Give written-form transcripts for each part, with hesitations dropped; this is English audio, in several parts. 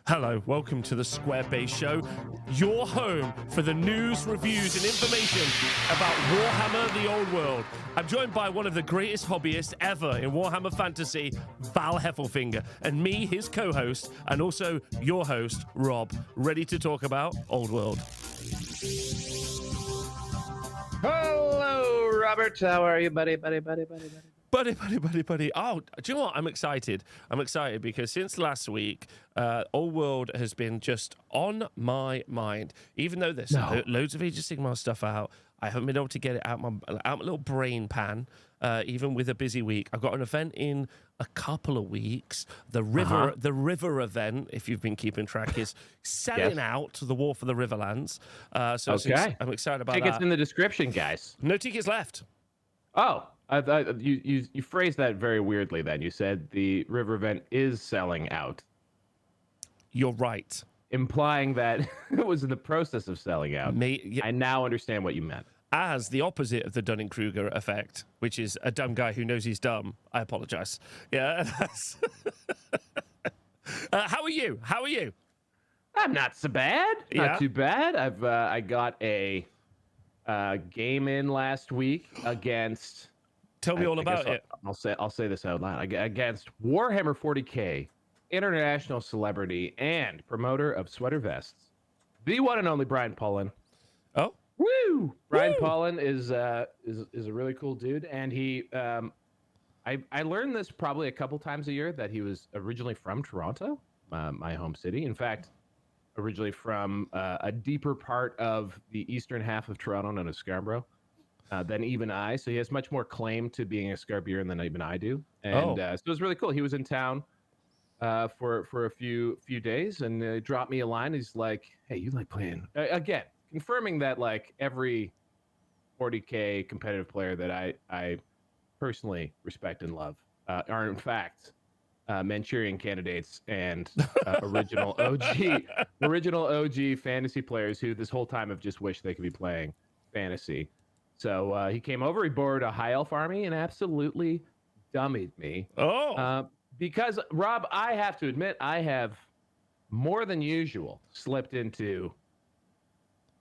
Hello, welcome to the Square Base Show, your home for the news, reviews, and information about Warhammer the Old World. I'm joined by one of the greatest hobbyists ever in Warhammer Fantasy, Val Heffelfinger, and me, his co-host, and also your host, Rob, ready to talk about Old World. Hello, Robert. How are you, buddy? Buddy. Oh, do you know what? I'm excited because since last week, Old World has been just on my mind. Even though there's loads of Age of Sigmar stuff out, I haven't been able to get it out my little brain pan, even with a busy week. I've got an event in a couple of weeks. The river event, if you've been keeping track, is selling out the War for the Riverlands. So I'm excited about that. Tickets in the description, guys. No tickets left. Oh. You phrased that very weirdly then. You said the river event is selling out. You're right. Implying that it was in the process of selling out. I now understand what you meant. As the opposite of the Dunning-Kruger effect, which is a dumb guy who knows he's dumb. I apologize. Yeah. How are you? I'm not so bad. Not too bad. I got a game in last week against... Tell me all about it. I'll say this out loud. Against Warhammer 40K, international celebrity and promoter of sweater vests, the one and only Brian Pullen. Oh, woo! Brian Pullen is a really cool dude, and he I learned this probably a couple times a year that he was originally from Toronto, my home city. In fact, originally from a deeper part of the eastern half of Toronto, known as Scarborough. Than even I, so he has much more claim to being a Scarbian than even I do, and so it was really cool. He was in town for a few days, and dropped me a line. He's like, "Hey, you like playing?" Again, confirming that like every 40K competitive player that I personally respect and love are in fact Manchurian candidates and original OG fantasy players who this whole time have just wished they could be playing fantasy. So he came over, he borrowed a high elf army and absolutely dummied me. Because, Rob, I have to admit, I have more than usual slipped into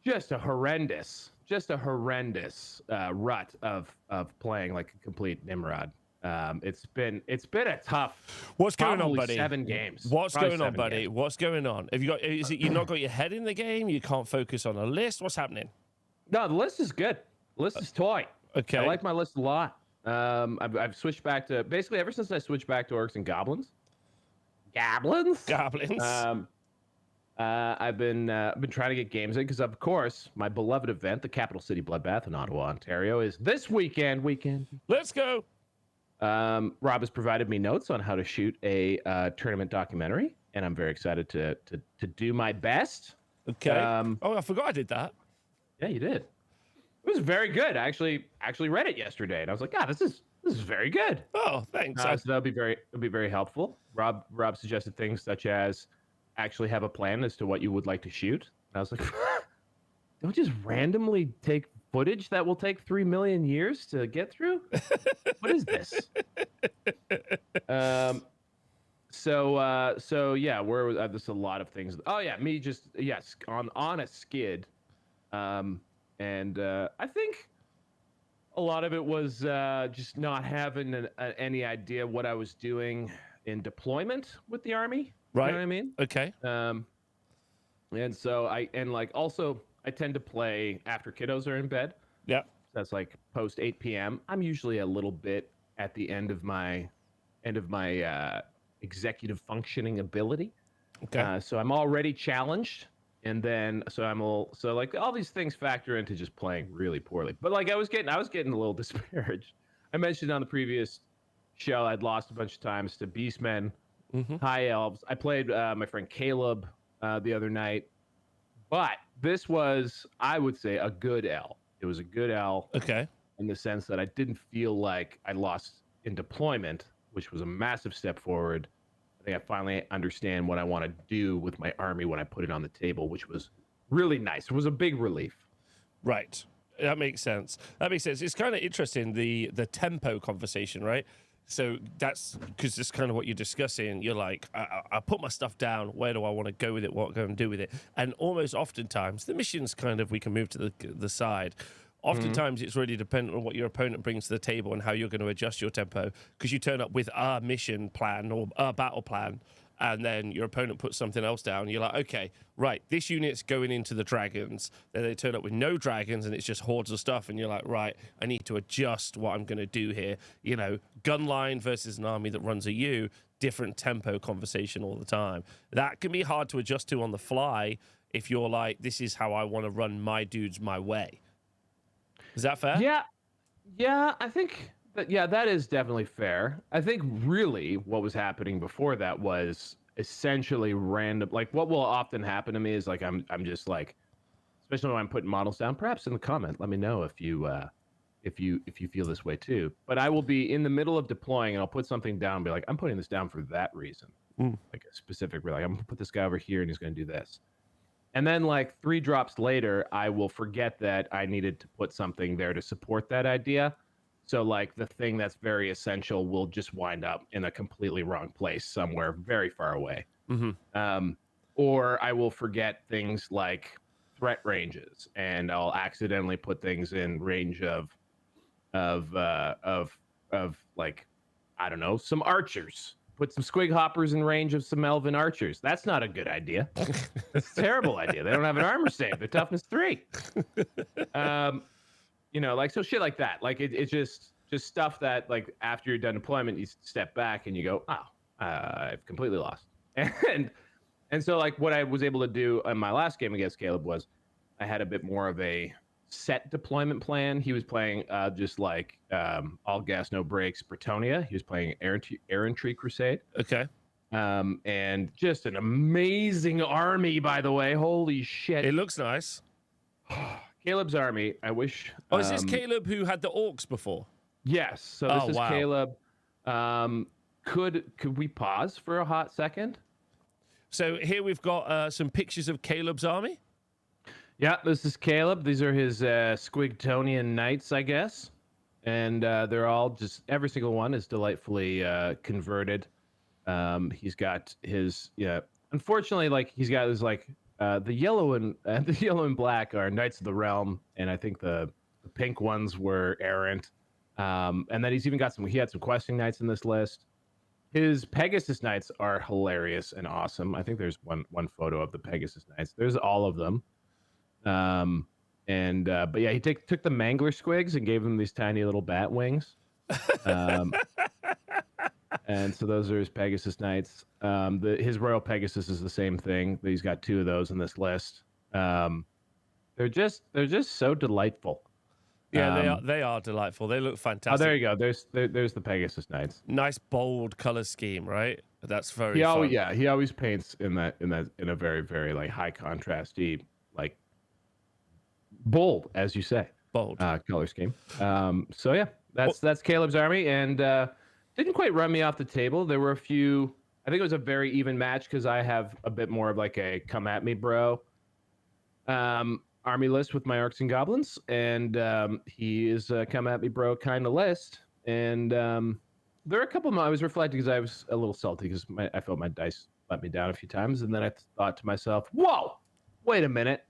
just a horrendous rut of playing like a complete Nimrod. It's been a tough. What's going on, buddy? 7 games. What's going on, buddy? What's going on? Have you got? Is it you not got your head in the game? You can't focus on a list. What's happening? No, the list is good. The list is toy. Okay. I like my list a lot. I've switched back to basically ever since I switched back to orcs and goblins. Goblins. I've been trying to get games in because, of course, my beloved event, the Capital City Bloodbath in Ottawa, Ontario, is this weekend. Let's go. Rob has provided me notes on how to shoot a tournament documentary, and I'm very excited to do my best. Okay. I forgot I did that. Yeah, you did. It was very good. I actually read it yesterday, and I was like, "God, this is very good." Oh, thanks. So that'll be very helpful. Rob suggested things such as actually have a plan as to what you would like to shoot. And I was like, "Don't just randomly take footage that will take 3 million years to get through. What is this?" So yeah, where was there's a lot of things. Oh yeah, me just on a skid. And I think a lot of it was just not having any idea what I was doing in deployment with the army. Right. You know what I mean? Okay. And so I tend to play after kiddos are in bed. Yeah. That's like post 8 p.m. I'm usually a little bit at the end of my executive functioning ability. Okay. So I'm already challenged. And then, so like all these things factor into just playing really poorly. But like I was getting a little disparaged. I mentioned on the previous show I'd lost a bunch of times to Beastmen, High Elves. I played my friend Caleb the other night, but this was, I would say, a good L. It was a good L. Okay. In the sense that I didn't feel like I lost in deployment, which was a massive step forward. I think I finally understand what I want to do with my army when I put it on the table, which was really nice. It was a big relief. Right. That makes sense. It's kind of interesting, the tempo conversation, right? So that's because it's kind of what you're discussing. You're like, I put my stuff down. Where do I want to go with it? What go and do with it? And almost oftentimes, the mission's kind of, we can move to the side. Oftentimes, it's really dependent on what your opponent brings to the table and how you're going to adjust your tempo. Because you turn up with a mission plan or a battle plan, and then your opponent puts something else down. You're like, okay, right, this unit's going into the dragons. Then they turn up with no dragons, and it's just hordes of stuff. And you're like, right, I need to adjust what I'm going to do here. You know, gun line versus an army that runs a U, different tempo conversation all the time. That can be hard to adjust to on the fly if you're like, this is how I want to run my dudes my way. Is that fair? Yeah, I think that is definitely fair. I think really what was happening before that was essentially random. Like what will often happen to me is like I'm just like, especially when I'm putting models down. Perhaps in the comment, let me know if you feel this way too. But I will be in the middle of deploying and I'll put something down and be like, I'm putting this down for that reason. Like a specific, like I'm gonna put this guy over here and he's gonna do this. And then like 3 drops later, I will forget that I needed to put something there to support that idea. So like the thing that's very essential will just wind up in a completely wrong place somewhere very far away. Or I will forget things like threat ranges, and I'll accidentally put things in range of like, I don't know, some archers. Put some squig hoppers in range of some elven archers. That's not a good idea. That's a terrible idea. They don't have an armor save. They're toughness 3. You know, like, so shit like that. Like it's just stuff that like after you're done deployment, you step back and you go, oh, I've completely lost. And so like what I was able to do in my last game against Caleb was I had a bit more of a set deployment plan. He was playing just like all gas, no brakes, Bretonia. He was playing Errantry Crusade. Okay. And just an amazing army, by the way. Holy shit. It looks nice. Caleb's army, I wish. Oh, is this Caleb who had the orcs before? Yes. So this is wow. Caleb. Could we pause for a hot second? So here we've got some pictures of Caleb's army. Yeah, this is Caleb. These are his Squigtonian knights, I guess. And they're all just, every single one is delightfully converted. He's got his, unfortunately, like he's got his like, the yellow and black are Knights of the Realm, and I think the pink ones were errant. And then he's even got he had some questing knights in this list. His Pegasus Knights are hilarious and awesome. I think there's one photo of the Pegasus Knights. There's all of them. But yeah, he took the Mangler Squigs and gave them these tiny little bat wings. And so those are his Pegasus Knights. His Royal Pegasus is the same thing. He's got 2 of those in this list. They're just so delightful. Yeah, they are delightful. They look fantastic. Oh, there you go. There's the Pegasus Knights. Nice bold color scheme, right? That's very fun. Yeah, he always paints in a very, very like high contrasty, like bold, as you say. Bold color scheme. So yeah, that's Caleb's army, and didn't quite run me off the table. There were a few. I think it was a very even match because I have a bit more of like a come at me, bro. Army list with my orcs and goblins, and he is a come at me, bro kind of list. And there are a couple of I was reflecting because I was a little salty because I felt my dice let me down a few times, and then I thought to myself, "Whoa, wait a minute,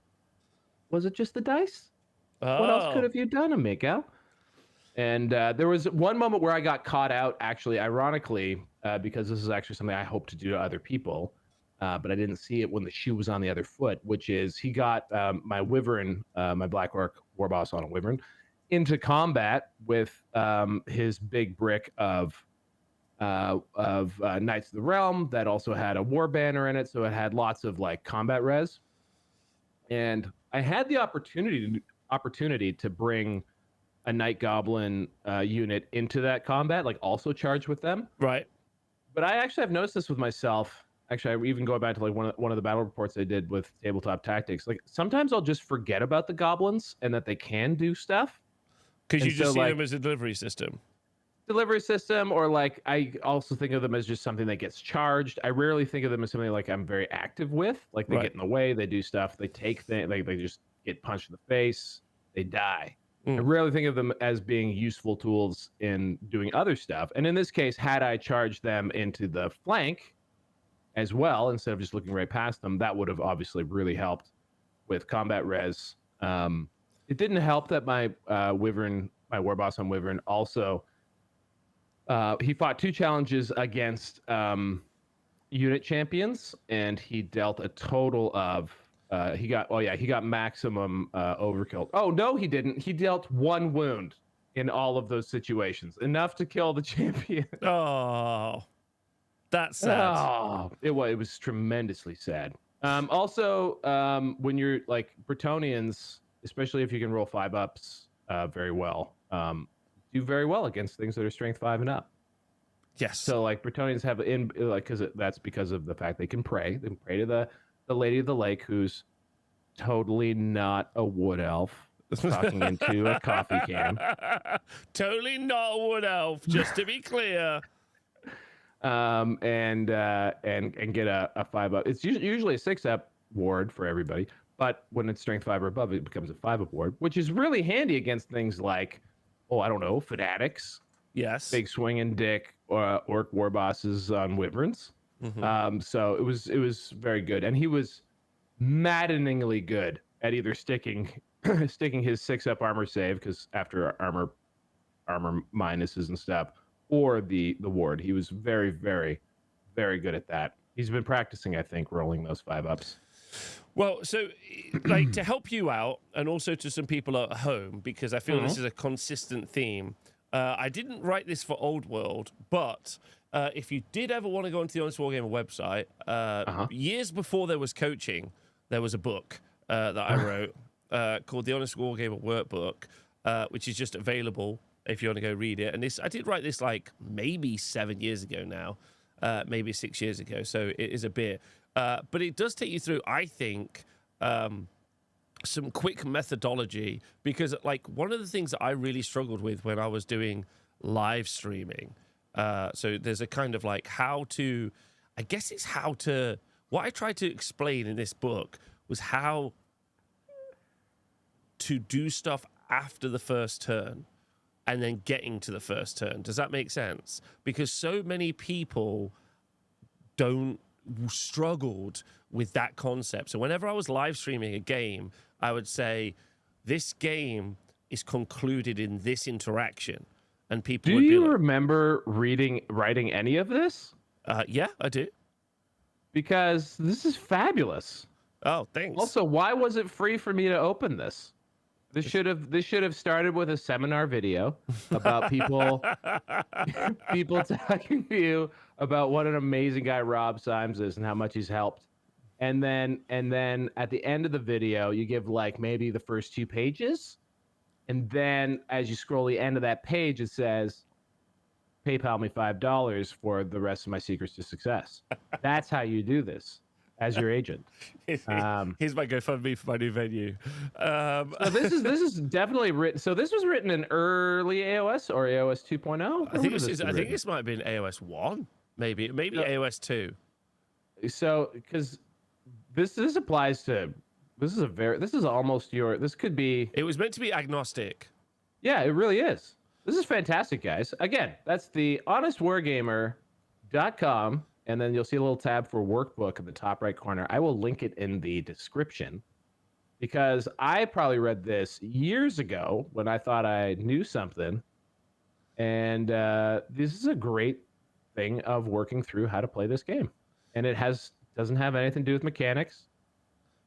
was it just the dice? What else could have you done, amigo?" And there was one moment where I got caught out, actually, ironically, because this is actually something I hope to do to other people. But I didn't see it when the shoe was on the other foot, which is he got my Wyvern, my Black Orc war boss on a Wyvern, into combat with his big brick of Knights of the Realm that also had a war banner in it, so it had lots of like combat res. And I had the opportunity to bring a Night Goblin unit into that combat, like also charge with them. Right. But I actually have noticed this with myself. Actually, I even go back to like one of the battle reports I did with Tabletop Tactics. Like sometimes I'll just forget about the goblins and that they can do stuff. Because you just see them as a delivery system. Or like I also think of them as just something that gets charged. I rarely think of them as something like I'm very active with. Like they get in the way, they do stuff, they take things, they just get punched in the face, they die. I rarely think of them as being useful tools in doing other stuff. And in this case, had I charged them into the flank as well, instead of just looking right past them, that would have obviously really helped with combat res. It didn't help that my Wyvern, my war boss on Wyvern, also he fought 2 challenges against unit champions, and he dealt a total of he got maximum overkill. Oh no, he didn't. He dealt 1 wound in all of those situations, enough to kill the champion. Oh, that's sad. Oh, it was tremendously sad. Also, when you're like Bretonians, especially if you can roll 5-ups very well, do very well against things that are strength 5 and up. Yes. So like Bretonians have that's because of the fact they can pray. They can pray to the Lady of the Lake, who's totally not a wood elf talking into a coffee can. Totally not a wood elf, just to be clear. And get a 5-up. It's usually a 6-up ward for everybody, but when it's strength 5 or above, it becomes a 5-up ward, which is really handy against things like, I don't know, fanatics. Yes. Big swinging dick orc war bosses on wyverns. So it was very good, and he was maddeningly good at either sticking his 6-up armor save, because after armor minuses and stuff, or the ward. He was very, very, very good at that. He's been practicing, I think, rolling those 5-ups. Well, so like to help you out, and also to some people at home, because I feel this is a consistent theme. I didn't write this for Old World, but if you did ever want to go onto the Honest Wargamer website, years before there was coaching, there was a book that I wrote called the Honest Wargamer Workbook, which is just available if you want to go read it. And I did write this like maybe 7 years ago now, maybe 6 years ago, so it is a bit. But it does take you through, I think, some quick methodology, because like one of the things that I really struggled with when I was doing live streaming, so there's a kind of like what I tried to explain in this book was how to do stuff after the first turn and then getting to the first turn. Does that make sense? Because so many people struggled with that concept. So whenever I was live streaming a game, I would say, this game is concluded in this interaction. And people do would be you like, remember writing any of this? Yeah, I do. Because this is fabulous. Oh, thanks. Also, why was it free for me to open this? This should have started with a seminar video about people talking to you about what an amazing guy Rob Symes is and how much he's helped. And then at the end of the video, you give like maybe the first 2 pages. And then as you scroll the end of that page, it says, PayPal me $5 for the rest of my secrets to success. That's how you do this as your agent. Here's my GoFundMe for my new venue. So this is definitely written. So this was written in early AOS or AOS 2.0. I think this might have been AOS 1, maybe AOS 2. So because this applies to this could be. It was meant to be agnostic. Yeah, it really is. This is fantastic, guys. Again, that's the honestwargamer.com, and then you'll see a little tab for workbook in the top right corner. I will link it in the description, because I probably read this years ago when I thought I knew something, and this is a great thing of working through how to play this game, and it doesn't have anything to do with mechanics.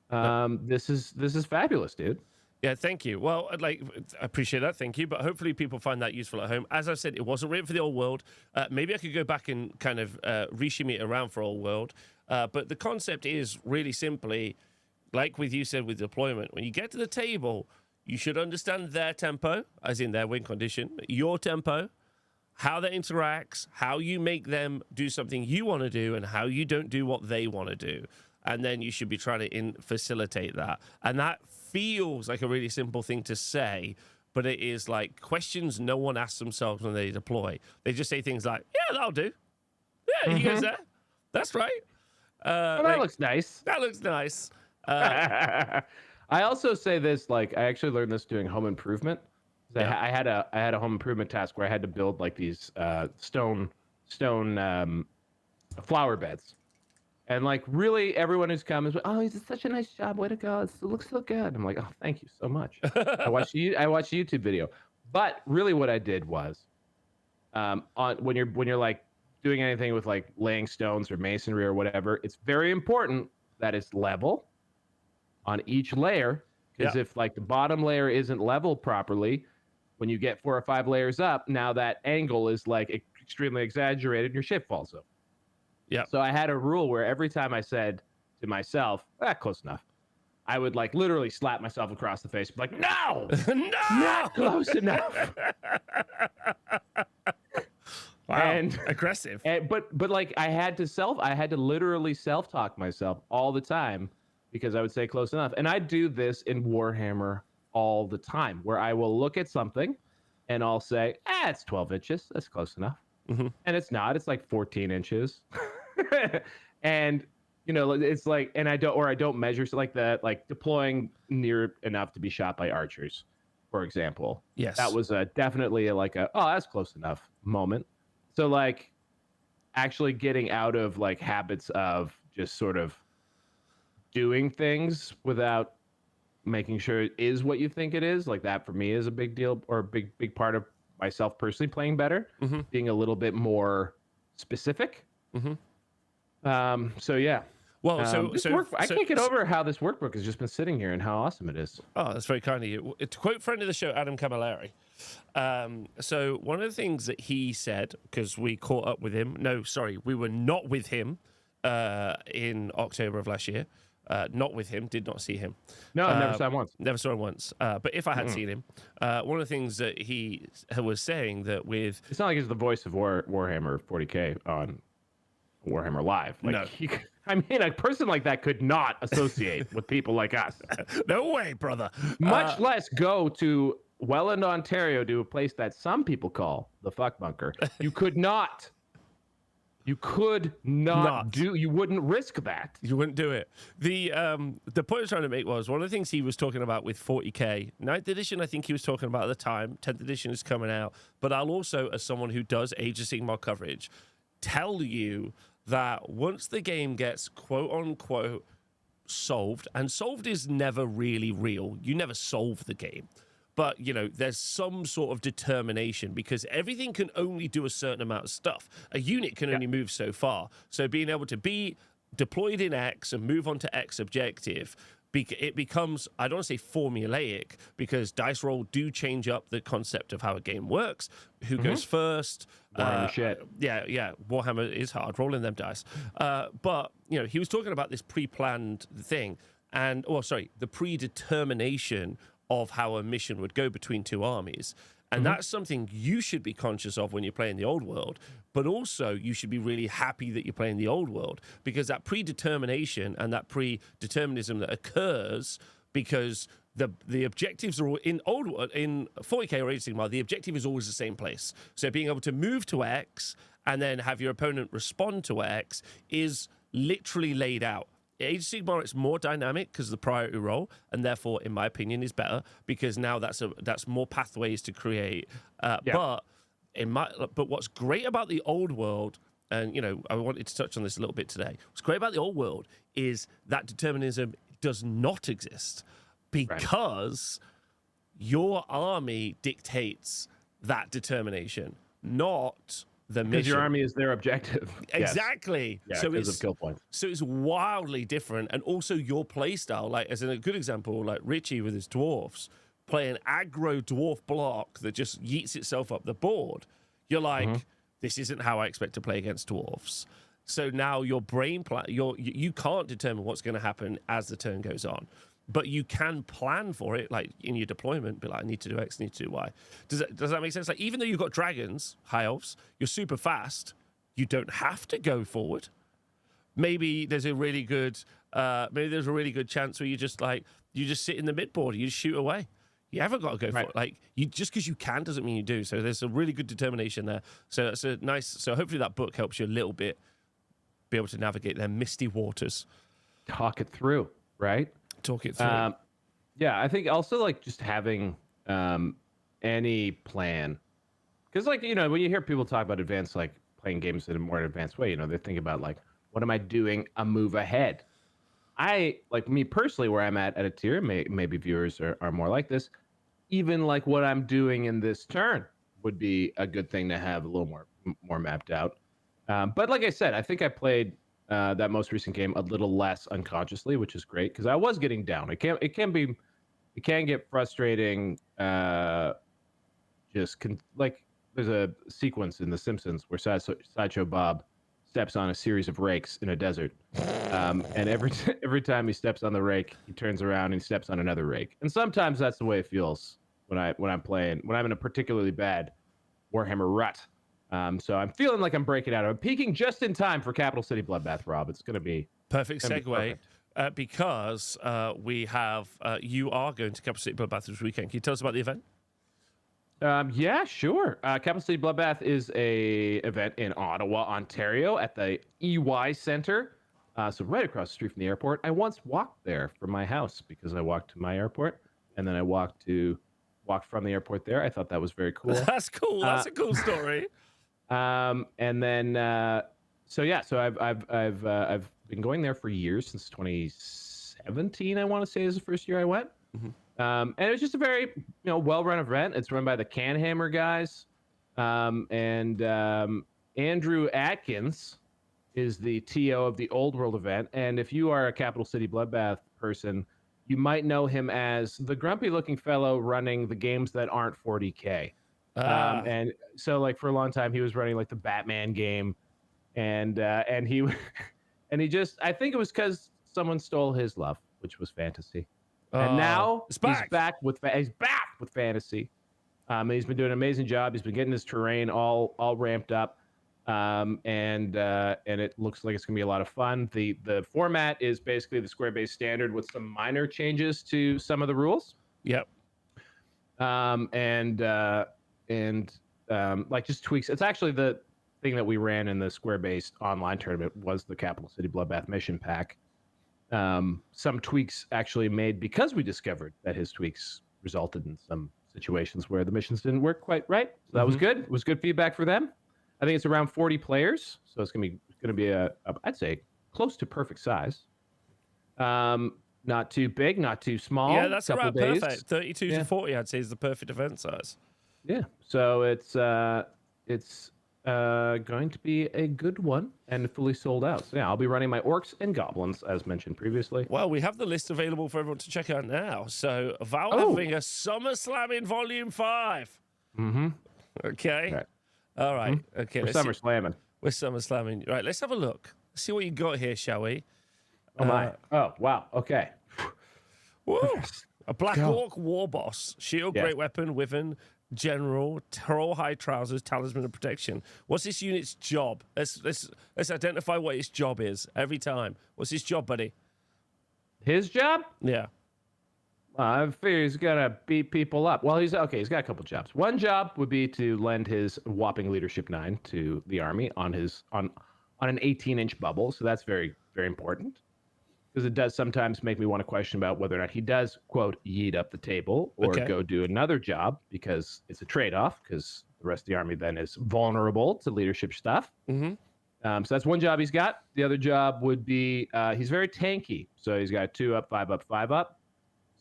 This is fabulous, dude. Yeah, thank you. Well, I appreciate that. Thank you. But hopefully people find that useful at home. As I said, it wasn't written for the Old World. Maybe I could go back and kind of reshimmy it around for Old World. But the concept is really simply, like you said with deployment, when you get to the table, you should understand their tempo, as in their win condition, your tempo, how that interacts, how you make them do something you want to do, and how you don't do what they want to do. And then you should be trying to facilitate that. And that feels like a really simple thing to say, but it is like questions no one asks themselves when they deploy. They just say things like, yeah, that'll do. Yeah, you guys there? That's right. That looks nice. That looks nice. I also say this, like, I actually learned this doing home improvement. Yeah. I had a home improvement task where I had to build like these stone flower beds. And like really everyone who's come is, oh, he's such a nice job. Way to go. It looks so good. I'm like, oh, thank you so much. I watched a YouTube video. But really what I did was on when you're like doing anything with like laying stones or masonry or whatever, it's very important that it's level on each layer. Because if like the bottom layer isn't level properly, when you get 4 or 5 layers up, now that angle is like extremely exaggerated and your ship falls over. Yeah. So I had a rule where every time I said to myself, close enough, I would like literally slap myself across the face, like, no, No! not close enough. Wow. And aggressive. But like I had to literally self-talk myself all the time because I would say close enough. And I do this in Warhammer all the time where I will look at something and I'll say, it's 12 inches. That's close enough. Mm-hmm. And it's not. It's like 14 inches. And you know, it's like, and I don't measure, so like deploying near enough to be shot by archers, for example. Yes. That was definitely that's close enough moment. So like actually getting out of like habits of just sort of doing things without making sure it is what you think it is, like that for me is a big deal, or a big part of myself personally playing better, being a little bit more specific. So yeah. Well, I can't get over how this workbook has just been sitting here and how awesome it is. Oh, that's very kind of you. To quote friend of the show, Adam Camilleri. So one of the things that he said, because we caught up with him. No, sorry, we were not with him in October of last year. Not with him, did not see him. No, I never saw him once. Never saw him once. But if I had seen him, one of the things that he was saying that with... It's not like he's the voice of Warhammer 40K on Warhammer Live. Like, no. I mean, a person like that could not associate with people like us. No way, brother. Much less go to Welland, Ontario, to a place that some people call the fuck bunker. You could not. You could not do. You wouldn't risk that. You wouldn't do it. The point I was trying to make was one of the things he was talking about with 40K 9th edition. I think he was talking about at the time. 10th edition is coming out. But I'll also, as someone who does Age of Sigmar coverage, tell you that once the game gets quote unquote solved, and solved is never really real. You never solve the game. But, you know, there's some sort of determination because everything can only do a certain amount of stuff. A unit can only move so far. So being able to be deployed in X and move on to X objective, it becomes, I don't want to say formulaic, because dice roll do change up the concept of how a game works. Who goes first? Warhammer shit. Yeah. Warhammer is hard, rolling them dice. But, you know, he was talking about this pre-planned thing. And, the predetermination of how a mission would go between two armies. And that's something you should be conscious of when you're playing the old world, but also you should be really happy that you're playing the old world, because that predetermination and that predeterminism that occurs because the objectives are all in 40K or Age of Sigmar, the objective is always the same place. So being able to move to X and then have your opponent respond to X is literally laid out. Age of Sigmar, it's more dynamic because of the priority roll, and therefore, in my opinion, is better because now that's more pathways to create. But what's great about the old world, and you know, I wanted to touch on this a little bit today. What's great about the old world is that determinism does not exist because your army dictates that determination, not the mission. Because your army is their objective. Exactly. Yes. So because of kill points. So it's wildly different. And also your play style, like as a good example, like Richie with his dwarfs, play an aggro dwarf block that just yeets itself up the board. You're like, this isn't how I expect to play against dwarfs. So now your brain plan, you can't determine what's going to happen as the turn goes on. But you can plan for it, like in your deployment, be like, I need to do X, I need to do Y. Does that make sense? Like, even though you've got dragons, high elves, you're super fast, you don't have to go forward. Maybe there's a really good chance where you just sit in the midboard, you just shoot away. You haven't got to go for it. Like, just because you can doesn't mean you do. So there's a really good determination there. So that's a nice. So hopefully that book helps you a little bit be able to navigate their misty waters. Talk it through, right? Talk it through. I think also like just having any plan. Because, like, you know, when you hear people talk about advanced, like playing games in a more advanced way, you know, they're thinking about like, what am I doing a move ahead? I, like me personally, where I'm at a tier, maybe viewers are more like this. Even like what I'm doing in this turn would be a good thing to have a little more mapped out. But like I said, I think I played that most recent game a little less unconsciously, which is great because I was getting down. It can get frustrating. Like there's a sequence in The Simpsons where Sideshow Bob steps on a series of rakes in a desert, and every time he steps on the rake, he turns around and he steps on another rake. And sometimes that's the way it feels when I'm playing when I'm in a particularly bad Warhammer rut. So I'm feeling like I'm breaking out. I'm peaking just in time for Capital City Bloodbath, Rob. It's gonna be perfect segue. Because we have you are going to Capital City Bloodbath this weekend. Can you tell us about the event? Yeah, sure. Capital City Bloodbath is a event in Ottawa, Ontario, at the EY Center. So right across the street from the airport. I once walked there from my house because I walked to my airport, and then I walked from the airport there. I thought that was very cool. That's cool. That's a cool story. And then so I've been going there for years, since 2017. I want to say is the first year I went. Mm-hmm. And it's just a very well-run event. It's run by the Canhammer guys, and Andrew Atkins is the TO of the Old World event. And if you are a Capital City Bloodbath person, you might know him as the grumpy-looking fellow running the games that aren't 40K. And so, like, for a long time, he was running like the Batman game, and he and he just, I think it was because someone stole his love, which was fantasy. And now he's back with fantasy. He's been doing an amazing job. He's been getting his terrain all ramped up, and it looks like it's gonna be a lot of fun. The format is basically the square-based standard with some minor changes to some of the rules. Yep. Like just tweaks. It's actually the thing that we ran in the square-based online tournament was the Capital City Bloodbath mission pack. Some tweaks actually made because we discovered that his tweaks resulted in some situations where the missions didn't work quite right. So that was good. It was good feedback for them. I think it's around 40 players, so it's gonna be a I'd say close to perfect size. Not too big, not too small. Yeah, that's about perfect. 32 to 40, I'd say, is the perfect event size. Yeah, so it's going to be a good one and fully sold out. So yeah, I'll be running my orcs and goblins as mentioned previously. Well, we have the list available for everyone to check out now. So Val having a SummerSlam in Volume 5. Mm-hmm. Okay. All right. Mm-hmm. Okay. We're SummerSlamming. We're SummerSlamming. Right. Let's have a look. Let's see what you got here, shall we? Oh my. Oh wow. Okay. Whoa. A Black Orc War Boss. Shield, great weapon, Wyvern, General, Troll High Trousers, Talisman of Protection. What's this unit's job? Let's identify what his job is every time. What's his job, buddy? His job? Yeah. I figure he's gonna beat people up. Well, he's got a couple jobs. One job would be to lend his whopping leadership 9 to the army on an 18-inch bubble. So that's very, very important. Because it does sometimes make me want to question about whether or not he does, quote, yeet up the table or go do another job, because it's a trade-off, because the rest of the army then is vulnerable to leadership stuff. Mm-hmm. So that's one job he's got. The other job would be he's very tanky. So he's got 2 up, 5 up, 5 up.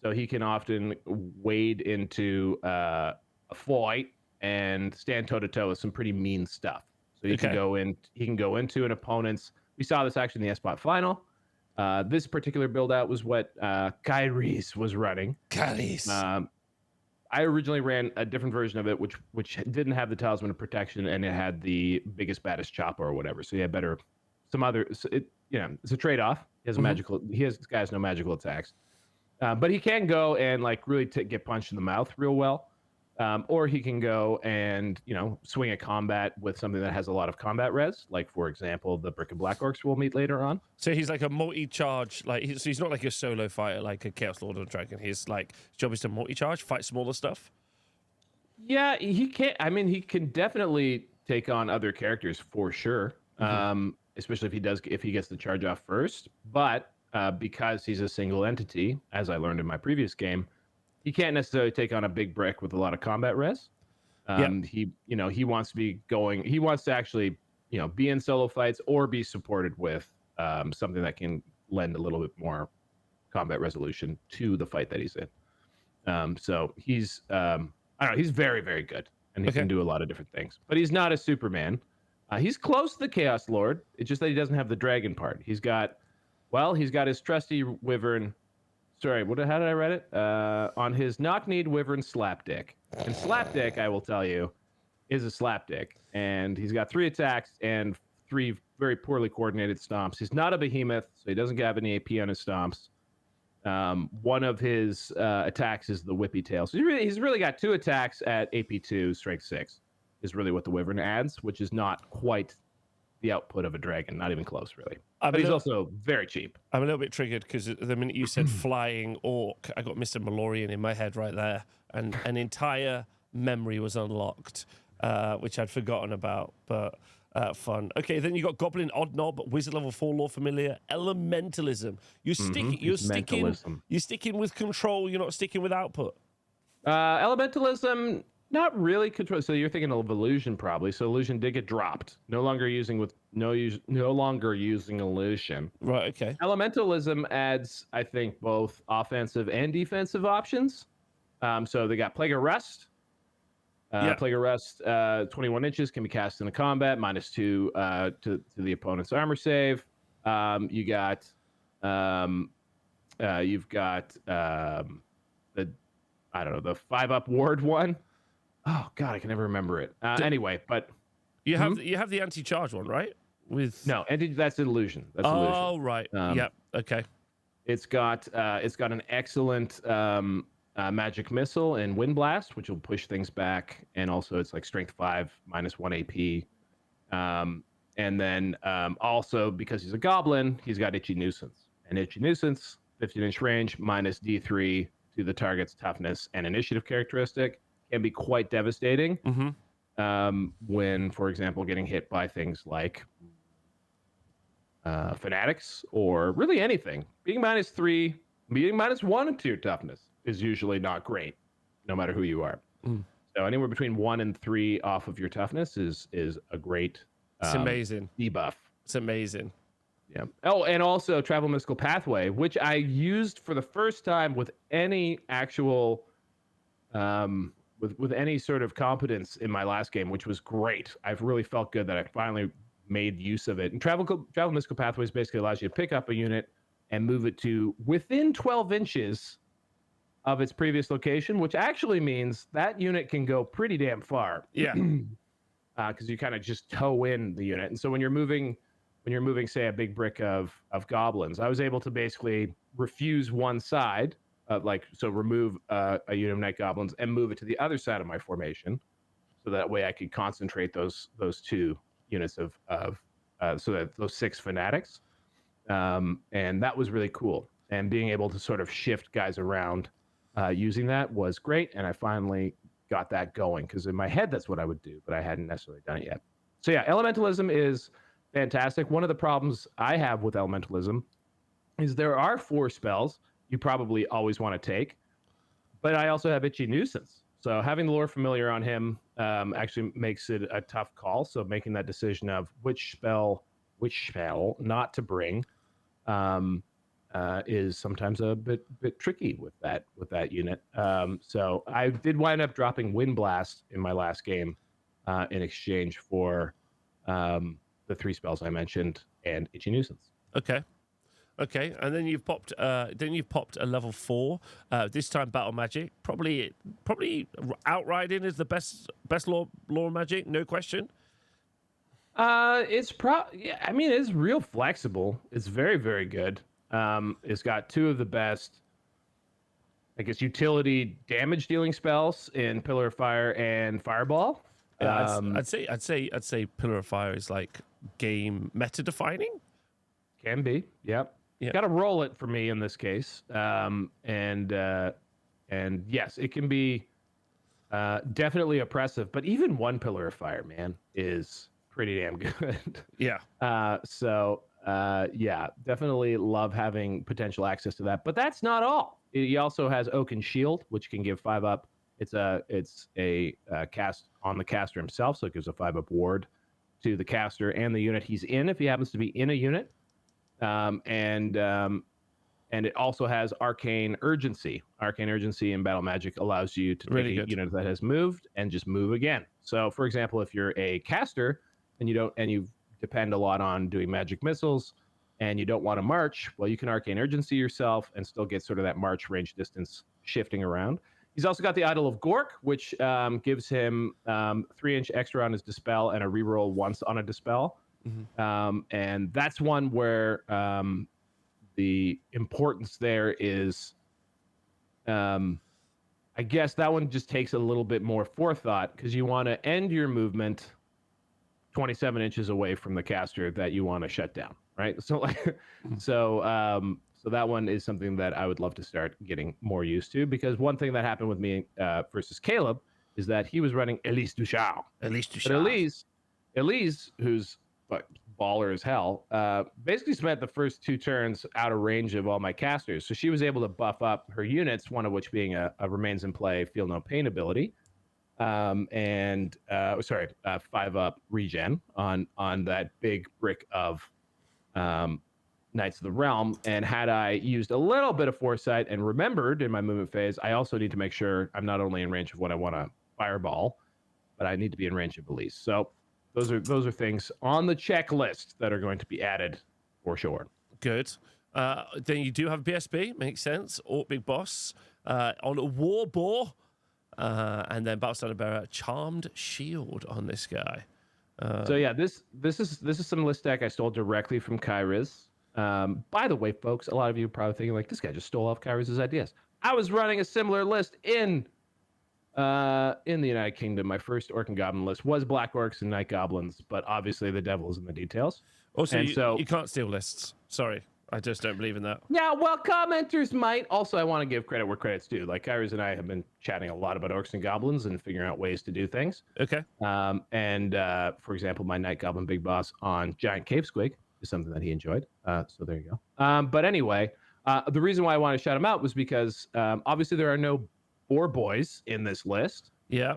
So he can often wade into a fight and stand toe-to-toe with some pretty mean stuff. So he can go into an opponent's. We saw this actually in the S-Bot final. This particular build out was what Kyrie's was running. Kyrie's. I originally ran a different version of it, which didn't have the Talisman of Protection, and it had the biggest, baddest chopper or whatever. So he had it's a trade-off. He has this guy has no magical attacks, but he can go and like really get punched in the mouth real well. Or he can go and, swing a combat with something that has a lot of combat res, like, for example, the Brick and Black Orcs we'll meet later on. So he's like a multi-charge, so he's not like a solo fighter like a Chaos Lord or Dragon. His job is to multi-charge, fight smaller stuff. Yeah, he he can definitely take on other characters for sure, especially if he gets the charge off first. But because he's a single entity, as I learned in my previous game, he can't necessarily take on a big brick with a lot of combat res. He wants to be going. He wants to actually, be in solo fights or be supported with something that can lend a little bit more combat resolution to the fight that he's in. So he's, I don't know, he's very, very good, and he can do a lot of different things. But he's not a Superman. He's close to the Chaos Lord. It's just that he doesn't have the dragon part. He's got his trusty wyvern. Sorry, how did I write it? On his knock-kneed wyvern slapdick. And slapdick, I will tell you, is a slapdick. And he's got 3 attacks and 3 very poorly coordinated stomps. He's not a behemoth, so he doesn't have any AP on his stomps. One of his attacks is the whippy tail. So he's really got 2 attacks at AP2, strength 6, is really what the wyvern adds, which is not quite the output of a dragon, not even close, really. But he's also very cheap. I'm a little bit triggered because the minute you said flying orc, I got Mr. Malorian in my head right there, and an entire memory was unlocked, which I'd forgotten about, but fun. Okay, then you got Goblin Odd Knob, Wizard level 4 Lore Familiar, Elementalism. You're sticking with control, you're not sticking with output. Elementalism, not really control. So you're thinking of illusion, probably. So illusion did get dropped. No longer using illusion. Right. Okay. Elementalism adds, I think, both offensive and defensive options. So they got Plague Arrest. Plague Arrest, 21 inches, can be cast in a combat, -2 to the opponent's armor save. You've got the 5-up ward one. Oh God, I can never remember it. Anyway, but you have the anti-charge one, right? That's illusion. That's illusion. Oh right. Yep. Okay. It's got an excellent magic missile and wind blast, which will push things back, and also it's like strength 5, -1 AP. And then also because he's a goblin, he's got itchy nuisance. And itchy nuisance, 15-inch range, -D3 to the target's toughness and initiative characteristic, can be quite devastating when, for example, getting hit by things like fanatics or really anything. Being -3, being -1 to your toughness is usually not great, no matter who you are. So anywhere between 1 and 3 off of your toughness is a great it's amazing debuff. It's amazing. Yeah. Oh, and also Travel Mystical Pathway, which I used for the first time with any actual with any sort of competence in my last game, which was great. I've really felt good that I finally made use of it. And Travel Mystical Pathways basically allows you to pick up a unit and move it to within 12 inches of its previous location, which actually means that unit can go pretty damn far. Yeah. Because you kind of just tow in the unit. And so when you're moving, say, a big brick of goblins, I was able to basically refuse one side, remove a unit of night goblins and move it to the other side of my formation, so that way I could concentrate those 2 units of so that those 6 fanatics, and that was really cool. And being able to sort of shift guys around using that was great, and I finally got that going, because in my head that's what I would do, but I hadn't necessarily done it yet. So yeah, Elementalism is fantastic. One of the problems I have with Elementalism is there are 4 spells you probably always want to take, but I also have Itchy Nuisance. So having the Lore Familiar on him actually makes it a tough call. So making that decision of which spell not to bring is sometimes a bit tricky with that unit. So I did wind up dropping Wind Blast in my last game in exchange for the 3 spells I mentioned and Itchy Nuisance. Okay, and then you've popped a level 4. This time Battle Magic. Probably Outriding is the best lore magic, no question. It's it's real flexible. It's very, very good. It's got 2 of the best, I guess, utility damage dealing spells in Pillar of Fire and Fireball. I'd say Pillar of Fire is like game meta defining. Can be, yep. Yeah. Got to roll it for me in this case. And yes, it can be definitely oppressive, but even 1 Pillar of Fire, man, is pretty damn good. Yeah. Yeah, definitely love having potential access to that. But that's not all. He also has Oaken Shield, which can give 5 up. It's a cast on the caster himself, so it gives a 5 up ward to the caster and the unit he's in if he happens to be in a unit. And it also has Arcane Urgency. Arcane Urgency in Battle Magic allows you to take a unit that has moved and just move again. So, for example, if you're a caster and you depend a lot on doing magic missiles and you don't want to march, well, you can Arcane Urgency yourself and still get sort of that march range distance shifting around. He's also got the Idol of Gork, which gives him 3-inch extra on his Dispel and a reroll once on a Dispel. Mm-hmm. And that's one where the importance there is, I guess that one just takes a little bit more forethought because you want to end your movement 27 inches away from the caster that you want to shut down, right? So so that one is something that I would love to start getting more used to, because one thing that happened with me versus Caleb is that he was running Elise Duchard. But Elise, who's baller as hell, basically spent the first 2 turns out of range of all my casters. So she was able to buff up her units, one of which being a Remains in Play, Feel No Pain ability. 5 up regen on that big brick of Knights of the Realm. And had I used a little bit of foresight and remembered in my movement phase, I also need to make sure I'm not only in range of what I want to fireball, but I need to be in range of Elise. So those are things on the checklist that are going to be added for sure. Good. Then you do have BSB, makes sense. Orc Big Boss on a War Boar, and then Battlestar Bearer Charmed Shield on this guy. So yeah, this is some list deck I stole directly from Kyriz. By the way, folks, a lot of you are probably thinking like, this guy just stole off Kyriz's ideas. I was running a similar list in the United Kingdom. My first Orc and Goblin list was Black Orcs and Night Goblins, but obviously the devil is in the details. Also, you can't steal lists. Sorry, I just don't believe in that. Yeah, well, commenters might. Also, I want to give credit where credit's due. Like, Kyriz and I have been chatting a lot about Orcs and Goblins and figuring out ways to do things. Okay. For example, my Night Goblin Big Boss on Giant Cave Squig is something that he enjoyed. So there you go. But anyway, the reason why I wanted to shout him out was because obviously there are no boar boys in this list. Yeah.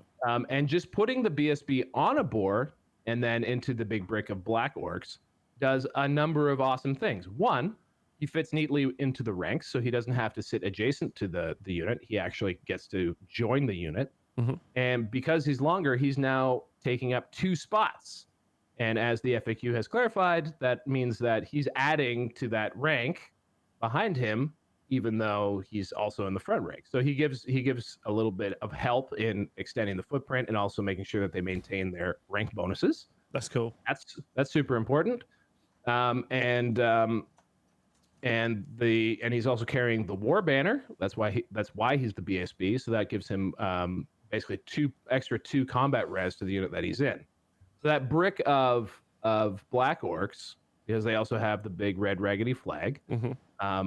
And just putting the BSB on a boar and then into the big brick of Black Orcs does a number of awesome things. One, he fits neatly into the ranks, so he doesn't have to sit adjacent to the unit. He actually gets to join the unit. Mm-hmm. And because he's longer, he's now taking up 2 spots. And as the FAQ has clarified, that means that he's adding to that rank behind him, even though he's also in the front rank. So he gives a little bit of help in extending the footprint and also making sure that they maintain their rank bonuses. That's cool. That's super important. And he's also carrying the War Banner. That's why he's the BSB. So that gives him basically 2 combat res to the unit that he's in. So that brick of Black Orcs, because they also have the big red raggedy flag,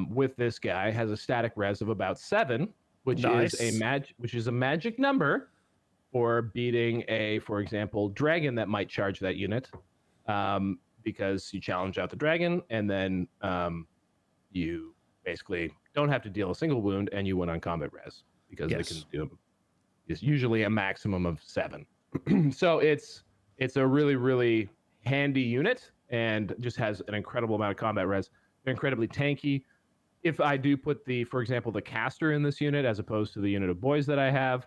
with this guy has a static res of about 7, which is a magic number for beating for example, dragon that might charge that unit, because you challenge out the dragon and then you basically don't have to deal a single wound and you win on combat res because they can do it's usually a maximum of 7. So it's a really, really handy unit and just has an incredible amount of combat res. They're incredibly tanky. If I do put for example, the caster in this unit as opposed to the unit of boys that I have,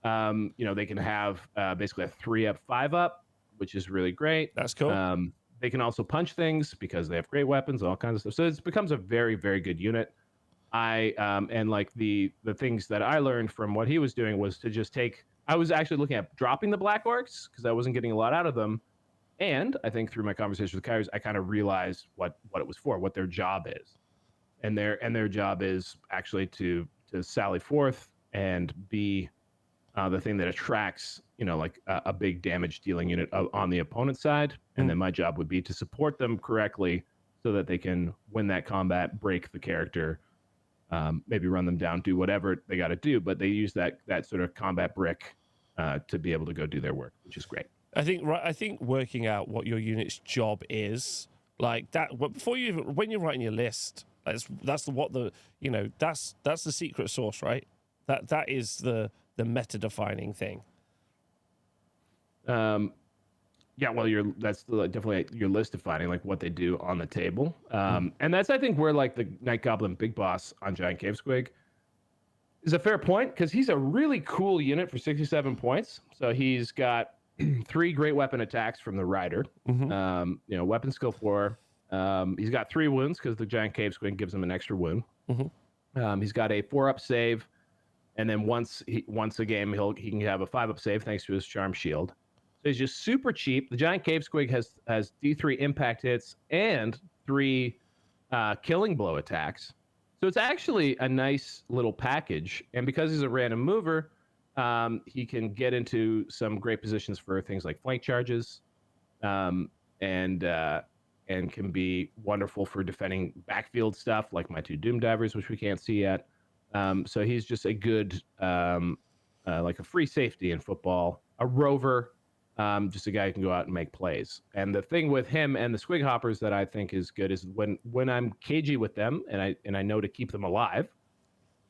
they can have basically a 3-up, 5-up, which is really great. That's cool. They can also punch things because they have great weapons, all kinds of stuff. So it becomes a very, very good unit. And like the things that I learned from what he was doing was to just I was actually looking at dropping the Black Orcs because I wasn't getting a lot out of them. And I think through my conversation with Kyriz, I kind of realized what it was for, what their job is. And their job is actually to sally forth and be the thing that attracts, like a big damage dealing unit on the opponent's side. And then my job would be to support them correctly so that they can win that combat, break the character, maybe run them down, do whatever they got to do. But they use that sort of combat brick to be able to go do their work, which is great. I think working out what your unit's job is like that when you're writing your list, That's what the that's the secret sauce, right? That is the meta defining thing. Yeah, well, that's definitely your list defining, like what they do on the table. And that's, I think, where like the Night Goblin Big Boss on Giant Cave Squig is a fair point, because he's a really cool unit for 67 points. So he's got 3 great weapon attacks from the Rider, weapon skill 4. He's got 3 wounds because the Giant Cave Squig gives him an extra wound. He's got a 4-up save, and then once a game he can have a 5-up save thanks to his Charm Shield. So he's just super cheap. The Giant Cave Squig has D3 impact hits and 3 killing blow attacks. So it's actually a nice little package. And because he's a random mover, he can get into some great positions for things like flank charges, and can be wonderful for defending backfield stuff like my 2 Doom Divers, which we can't see yet. So he's just a good, like a free safety in football, a rover, just a guy who can go out and make plays. And the thing with him and the Squig Hoppers that I think is good is when I'm cagey with them and I know to keep them alive,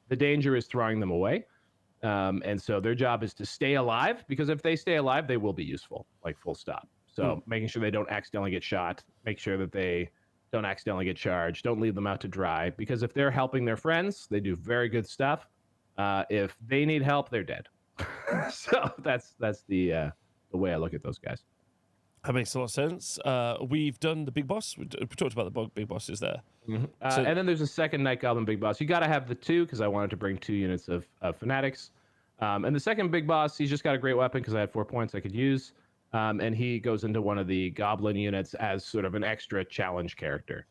the danger is throwing them away. And so their job is to stay alive, because if they stay alive, they will be useful, like full stop. So making sure they don't accidentally get shot, make sure that they don't accidentally get charged, don't leave them out to dry, because if they're helping their friends, they do very good stuff. If they need help, they're dead. So that's the way I look at those guys. That makes a lot of sense. We've done the Big Boss. We talked about the Big Bosses there. And then there's a second Night Goblin Big Boss. You got to have the 2, because I wanted to bring 2 units of Fanatics. And the second Big Boss, he's just got a great weapon because I had 4 points I could use. And he goes into one of the Goblin units as sort of an extra challenge character.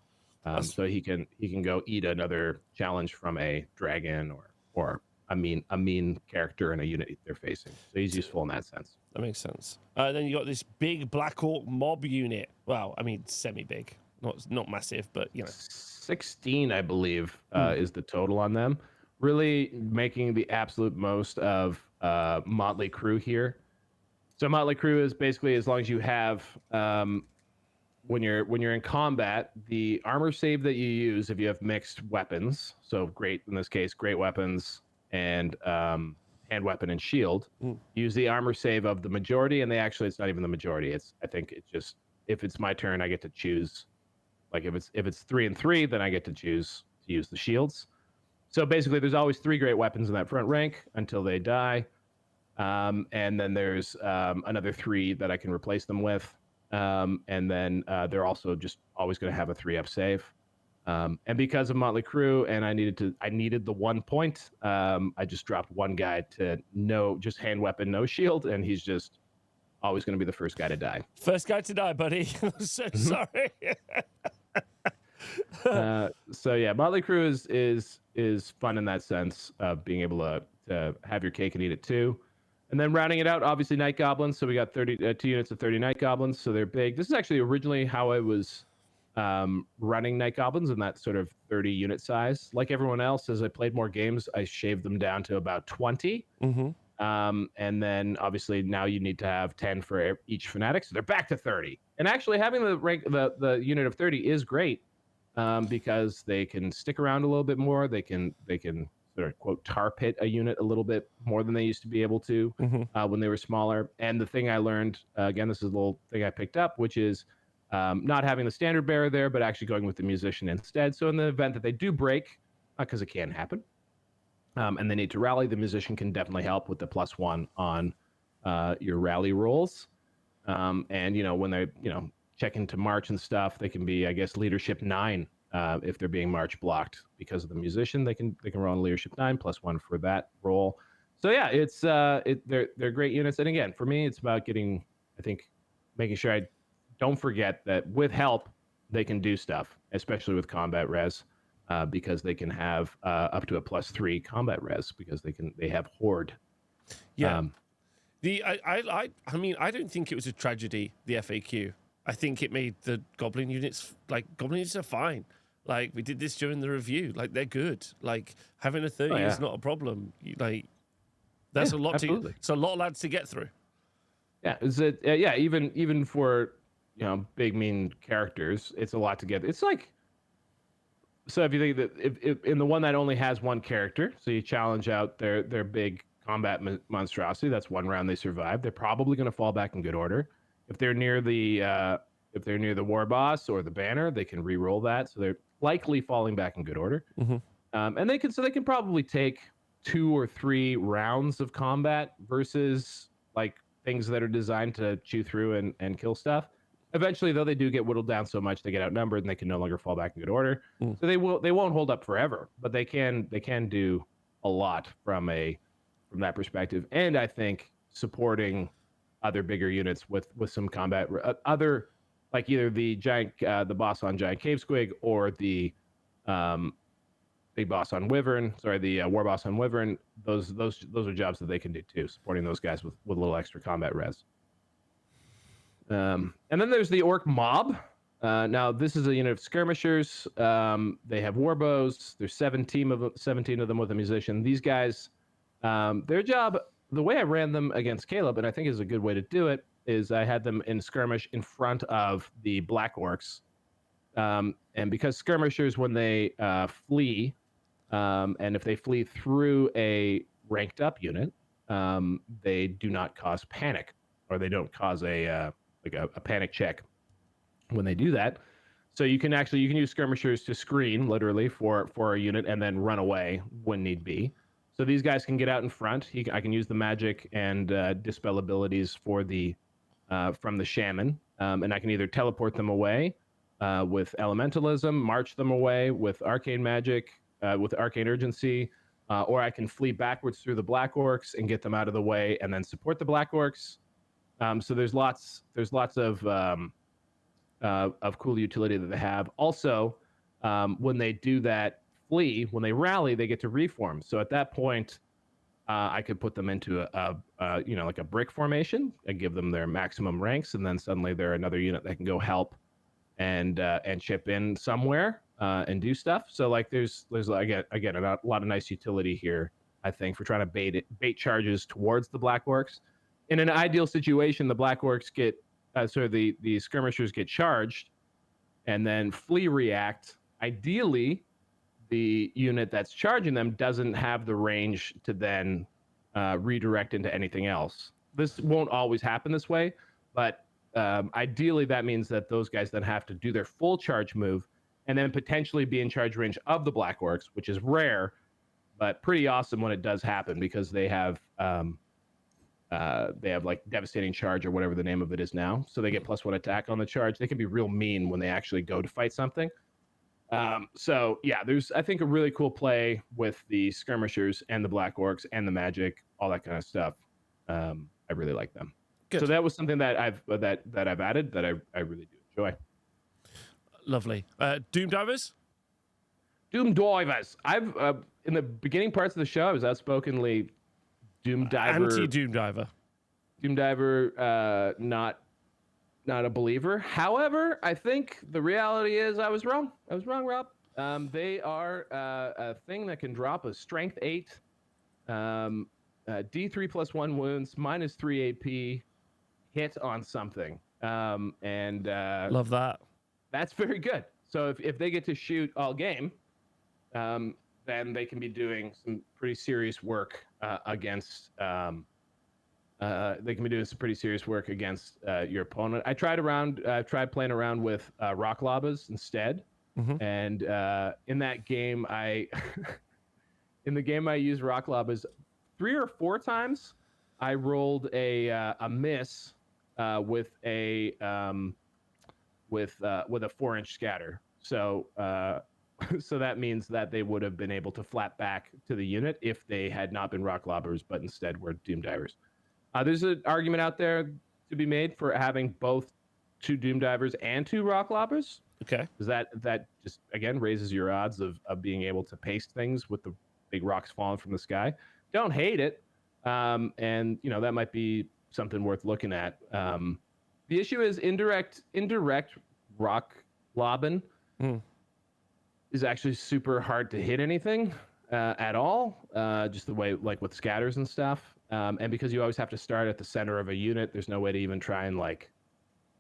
So he can go eat another challenge from a dragon or a mean character in a unit they're facing. So he's useful in that sense. That makes sense. Then you got this big Black Orc mob unit. Well, I mean, semi-big, not massive, but 16, I believe, is the total on them. Really making the absolute most of Motley Crew here. So Motley Crew is basically, as long as you have, when you're in combat, the armor save that you use if you have mixed weapons. So great, in this case, great weapons and hand weapon and shield. Use the armor save of the majority, and it's not even the majority. I think it's just, if it's my turn, I get to choose. Like if it's 3 and 3, then I get to choose to use the shields. So basically, there's always 3 great weapons in that front rank until they die. And then there's another 3 that I can replace them with. And then they're also just always going to have a 3-up save. And because of Motley Crew, and I needed the 1 point, I just dropped one guy to just hand weapon, no shield, and he's just always going to be the first guy to die. First guy to die, buddy. I'm so sorry. So yeah, Motley Crew is fun in that sense of being able to have your cake and eat it too. And then rounding it out, obviously Night Goblins. So we got 2 units of 30 Night Goblins. So they're big. This is actually originally how I was running Night Goblins in that sort of 30 unit size. Like everyone else, as I played more games, I shaved them down to about 20. And then obviously now you need to have 10 for each Fanatic. So they're back to 30. And actually having the unit of 30 is great, because they can stick around a little bit more. They can sort of quote tar pit a unit a little bit more than they used to be able to when they were smaller. And the thing I learned, again, this is a little thing I picked up, which is not having the standard bearer there, but actually going with the musician instead. So in the event that they do break, because it can happen, and they need to rally, the musician can definitely help with the +1 on your rally rolls. And when they check into march and stuff, they can be, I guess, leadership 9. If they're being march blocked because of the musician, they can roll on leadership 9 +1 for that roll. So yeah, they're great units. And again, for me, it's about making sure I don't forget that with help they can do stuff, especially with combat res, because they can have up to a +3 combat res because they have horde. Yeah. I mean, I don't think it was a tragedy, the FAQ. I think it made the Goblin units are fine. Like, we did this during the review. Like, they're good. Like, having a 30 is not a problem. Like, that's a lot absolutely. It's a lot of lads to get through. Yeah, even for big mean characters, it's a lot to get. It's like So if you think that if in the one that only has one character, so you challenge out their big combat monstrosity, that's one round they survive. They're probably going to fall back in good order. If they're near the war boss or the banner, they can re-roll that, so they're likely falling back in good order. Mm-hmm. And they can probably take 2 or 3 rounds of combat versus like things that are designed to chew through and kill stuff. Eventually, though, they do get whittled down so much they get outnumbered and they can no longer fall back in good order. Mm. So they won't hold up forever, but they can do a lot from that perspective. And I think supporting other bigger units with some combat, other like either the boss on giant cave squig or the big boss on wyvern. Sorry, the war boss on wyvern. Those are jobs that they can do too, supporting those guys with a little extra combat res. And then there's the orc mob. Now this is a unit of skirmishers. They have warbows. There's 17 of them with a musician. These guys, their job, the way I ran them against Caleb, and I think is a good way to do it, is I had them in skirmish in front of the black orcs. And because skirmishers, when they flee, and if they flee through a ranked up unit, they do not cause panic, or they don't cause a panic check when they do that. So you can use skirmishers to screen literally for a unit and then run away when need be. So these guys can get out in front. I can use the magic and dispel abilities for from the shaman, and I can either teleport them away with elementalism, march them away with arcane magic, with arcane urgency, or I can flee backwards through the black orcs and get them out of the way and then support the black orcs. So there's lots of cool utility that they have. Also, when they do that flee, when they rally, they get to reform. So at that point, I could put them into like a brick formation and give them their maximum ranks, and then suddenly they're another unit that can go help and chip in somewhere and do stuff. So like there's again a lot of nice utility here, I think, for trying to bait charges towards the black orcs. In an ideal situation, the black orcs get the skirmishers get charged, and then flee react. Ideally, the unit that's charging them doesn't have the range to then redirect into anything else. This won't always happen this way, but ideally that means that those guys then have to do their full charge move and then potentially be in charge range of the black orcs, which is rare, but pretty awesome when it does happen, because they have like devastating charge or whatever the name of it is now. So they get +1 attack on the charge. They can be real mean when they actually go to fight something. So yeah, there's, I think, a really cool play with the skirmishers and the black orcs and the magic, all that kind of stuff. I really like them. Good. So that was something that I've added that I really do enjoy. Lovely. Doom Divers? Doom Divers. I've in the beginning parts of the show, I was outspokenly Doom Diver. Anti-Doom Diver. Doom Diver, not a believer. However, I think the reality is I was wrong. I was wrong, Rob. They are a thing that can drop a strength 8, D3 +1 wounds, -3 AP, hit on something. And love that. That's very good. So if they get to shoot all game, then they can be doing some pretty serious work against. They can be doing some pretty serious work against your opponent. I tried playing around with rock labas instead, and in that game, in the game I used rock labas 3 or 4 times. I rolled a miss with a 4-inch scatter. So so that means that they would have been able to flat back to the unit if they had not been rock lobbers, but instead were Doom Divers. There's an argument out there to be made for having both 2 Doom Divers and 2 rock lobbers. Okay. Because that just, again, raises your odds of being able to paste things with the big rocks falling from the sky. Don't hate it. And, that might be something worth looking at. The issue is indirect rock lobbing is actually super hard to hit anything at all. Just the way, like with scatters and stuff. And because you always have to start at the center of a unit, there's no way to even try and like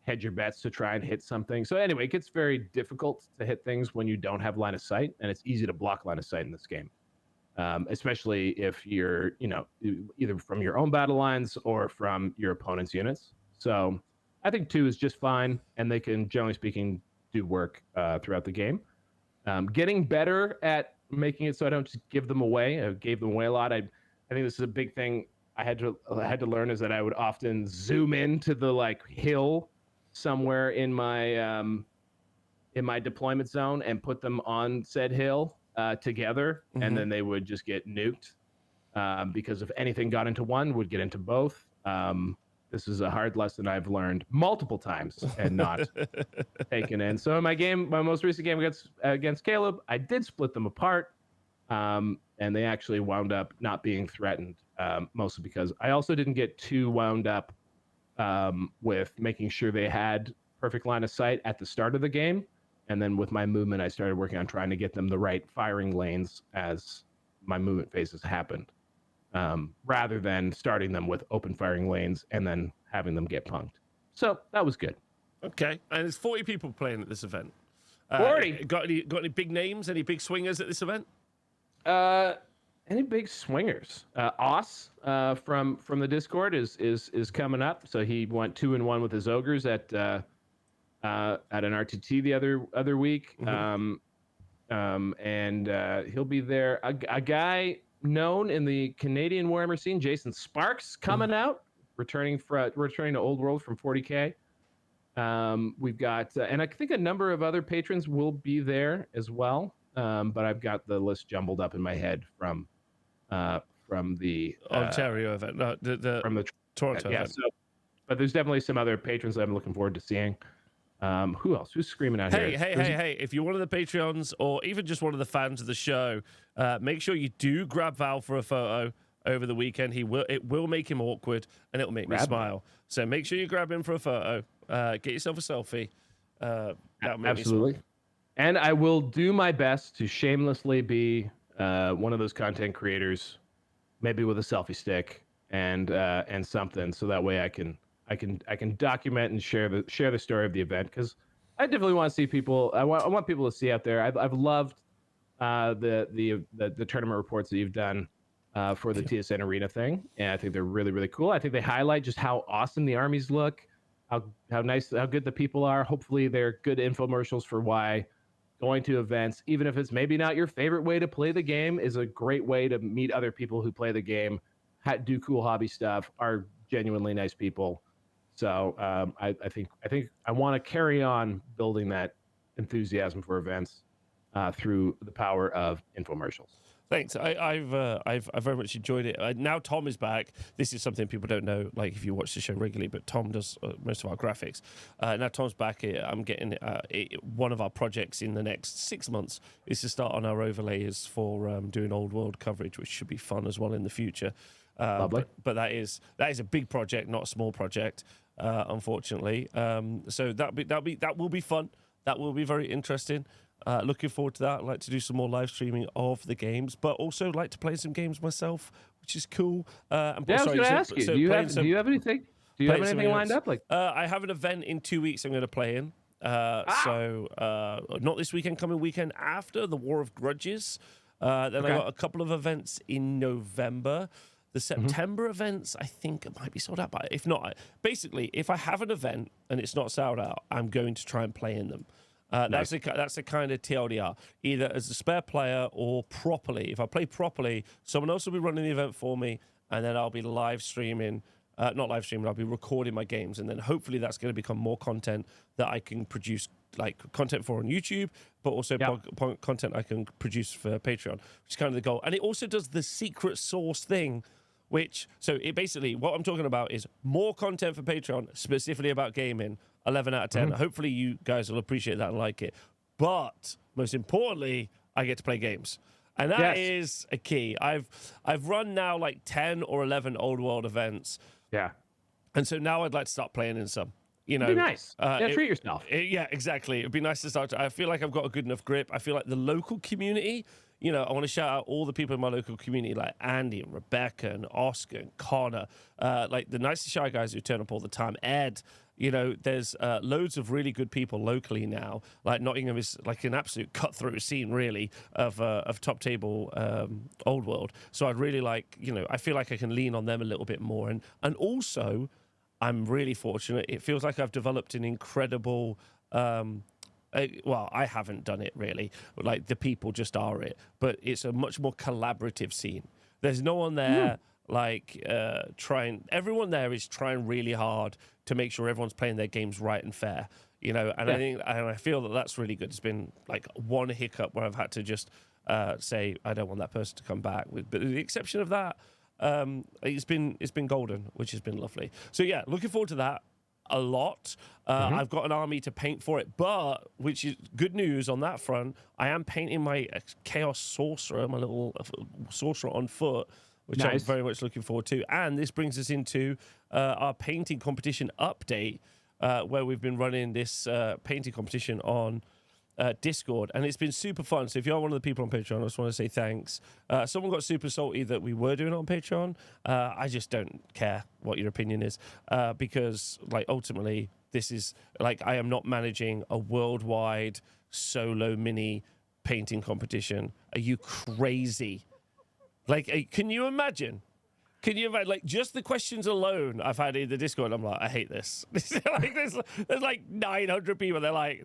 hedge your bets to try and hit something. So anyway, it gets very difficult to hit things when you don't have line of sight, and it's easy to block line of sight in this game, especially if you're, either from your own battle lines or from your opponent's units. So I think 2 is just fine, and they can, generally speaking, do work throughout the game. Getting better at making it so I don't just give them away. I gave them away a lot. I think this is a big thing I had to learn, is that I would often zoom into the hill somewhere in my deployment zone and put them on said hill together, and then they would just get nuked because if anything got into one, would get into both. This is a hard lesson I've learned multiple times and not taken in. So in my most recent game against Caleb, I did split them apart, and they actually wound up not being threatened, mostly because I also didn't get too wound up with making sure they had perfect line of sight at the start of the game. And then with my movement, I started working on trying to get them the right firing lanes as my movement phases happened, rather than starting them with open firing lanes and then having them get punked. So that was good. Okay. And there's 40 people playing at this event. 40? Got any big names, any big swingers at this event? Any big swingers? Oss from the Discord is coming up. So he went 2-1 with his ogres at an RTT the other week. And he'll be there. A guy known in the Canadian Warhammer scene, Jason Sparks, coming out, returning to Old World from 40K. We've got, and I think a number of other patrons will be there as well. But I've got the list jumbled up in my head from the Ontario event, no, from the Toronto event. So, but there's definitely some other patrons that I'm looking forward to seeing. Who else? Who's screaming out here? Hey! If you're one of the Patreons or even just one of the fans of the show, make sure you do grab Val for a photo over the weekend. It will make him awkward and it'll make me smile. So make sure you grab him for a photo. Get yourself a selfie. That'll make me smile. And I will do my best to shamelessly be one of those content creators, maybe with a selfie stick and something, so that way I can document and share the story of the event, because I definitely want to see people. I want people to see out there. I've loved the tournament reports that you've done for the TSN Arena thing, and I think they're really, really cool. I think they highlight just how awesome the armies look, how good the people are. Hopefully, they're good infomercials for why going to events, even if it's maybe not your favorite way to play the game, is a great way to meet other people who play the game, do cool hobby stuff, are genuinely nice people. So I think I want to carry on building that enthusiasm for events through the power of infomercials. Thanks. I've very much enjoyed it. Now Tom is back. This is something people don't know, like if you watch the show regularly, but Tom does most of our graphics. Now Tom's back. I'm getting one of our projects in the next 6 months is to start on our overlays for doing Old World coverage, which should be fun as well in the future. Lovely. But that is a big project, not a small project, unfortunately. So that will be fun. That will be very interesting. Looking forward to that. I'd like to do some more live streaming of the games, but also like to play some games myself, which is cool. I was going to ask you, do you have anything? Do you have anything lined up? I have an event in 2 weeks I'm going to play in. So not this weekend, coming weekend after, the War of Grudges. Then I got a couple of events in November. The September events, I think it might be sold out, but if not, basically, if I have an event and it's not sold out, I'm going to try and play in them. Nice. That's a kind of TLDR, either as a spare player or properly. If I play properly, someone else will be running the event for me, and then I'll be live streaming. Not live streaming, I'll be recording my games, and then hopefully that's going to become more content that I can produce, like content for on YouTube, but also content I can produce for Patreon, which is kind of the goal. And it also does the secret sauce thing, so it basically, what I'm talking about is more content for Patreon, specifically about gaming, 11 out of 10. Hopefully you guys will appreciate that and like it. But most importantly, I get to play games. And that is a key. I've run now like 10 or 11 Old World events. Yeah. And so now I'd like to start playing in some. It'd be nice. Treat yourself. Yeah, exactly. It'd be nice to start. I feel like I've got a good enough grip. I feel like the local community, I want to shout out all the people in my local community, like Andy and Rebecca and Oscar and Connor, like the nicest shy guys who turn up all the time, Ed, You know, there's loads of really good people locally now. Like Nottingham is like an absolute cutthroat scene, really, of top table old world. So I'd really like, you know, I feel like I can lean on them a little bit more. And also, I'm really fortunate. It feels like I've developed an incredible. Well, I haven't done it really. Like the people just are it, but it's a much more collaborative scene. There's no one there trying. Everyone there is trying really hard to make sure everyone's playing their games right and fair, you know. And I feel that that's really good. It's been like one hiccup where I've had to just say I don't want that person to come back. But with the exception of that, it's been golden, which has been lovely. So yeah, looking forward to that a lot. I've got an army to paint for it, but which is good news on that front. I am painting my Chaos Sorcerer, my little sorcerer on foot, which I'm very much looking forward to. And this brings us into our painting competition update, where we've been running this painting competition on Discord, and it's been super fun. So if you're one of the people on Patreon, I just want to say thanks. Someone got super salty that we were doing it on Patreon. I just don't care what your opinion is, because like ultimately this is like I am not managing a worldwide solo mini painting competition. Are you crazy? Like, can you imagine? Can you imagine, like, just the questions alone I've had in the Discord, I'm like, I hate this. Like, there's like 900 people. They're like,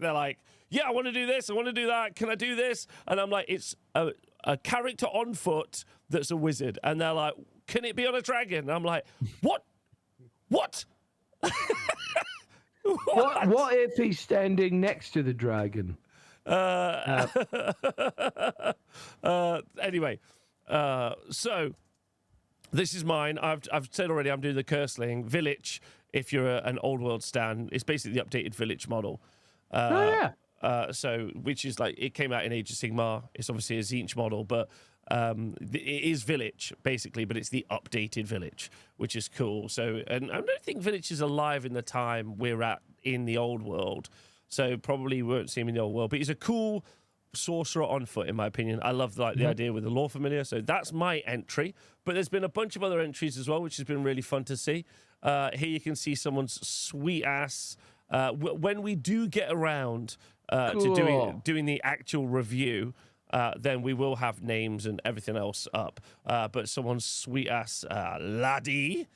yeah, I want to do this. I want to do that. Can I do this? And I'm like, it's a character on foot that's a wizard. And they're like, can it be on a dragon? And I'm like, what? What? What if he's standing next to the dragon? Anyway, so this is mine. I've said already I'm doing the Curseling Village. If you're an old world stan, it's basically the updated Village model. So which is like it came out in Age of Sigmar. It's obviously a Tzeentch model, but it is Village basically, but it's the updated Village, which is cool. So and I don't think Village is alive in the time we're at in the old world. So probably won't see him in the old world, but he's a cool sorcerer on foot, in my opinion. I love the idea with the lore familiar. So that's my entry. But there's been a bunch of other entries as well, which has been really fun to see. Here you can see someone's sweet ass. When we do get around to doing the actual review, then we will have names and everything else up. But someone's sweet ass laddie.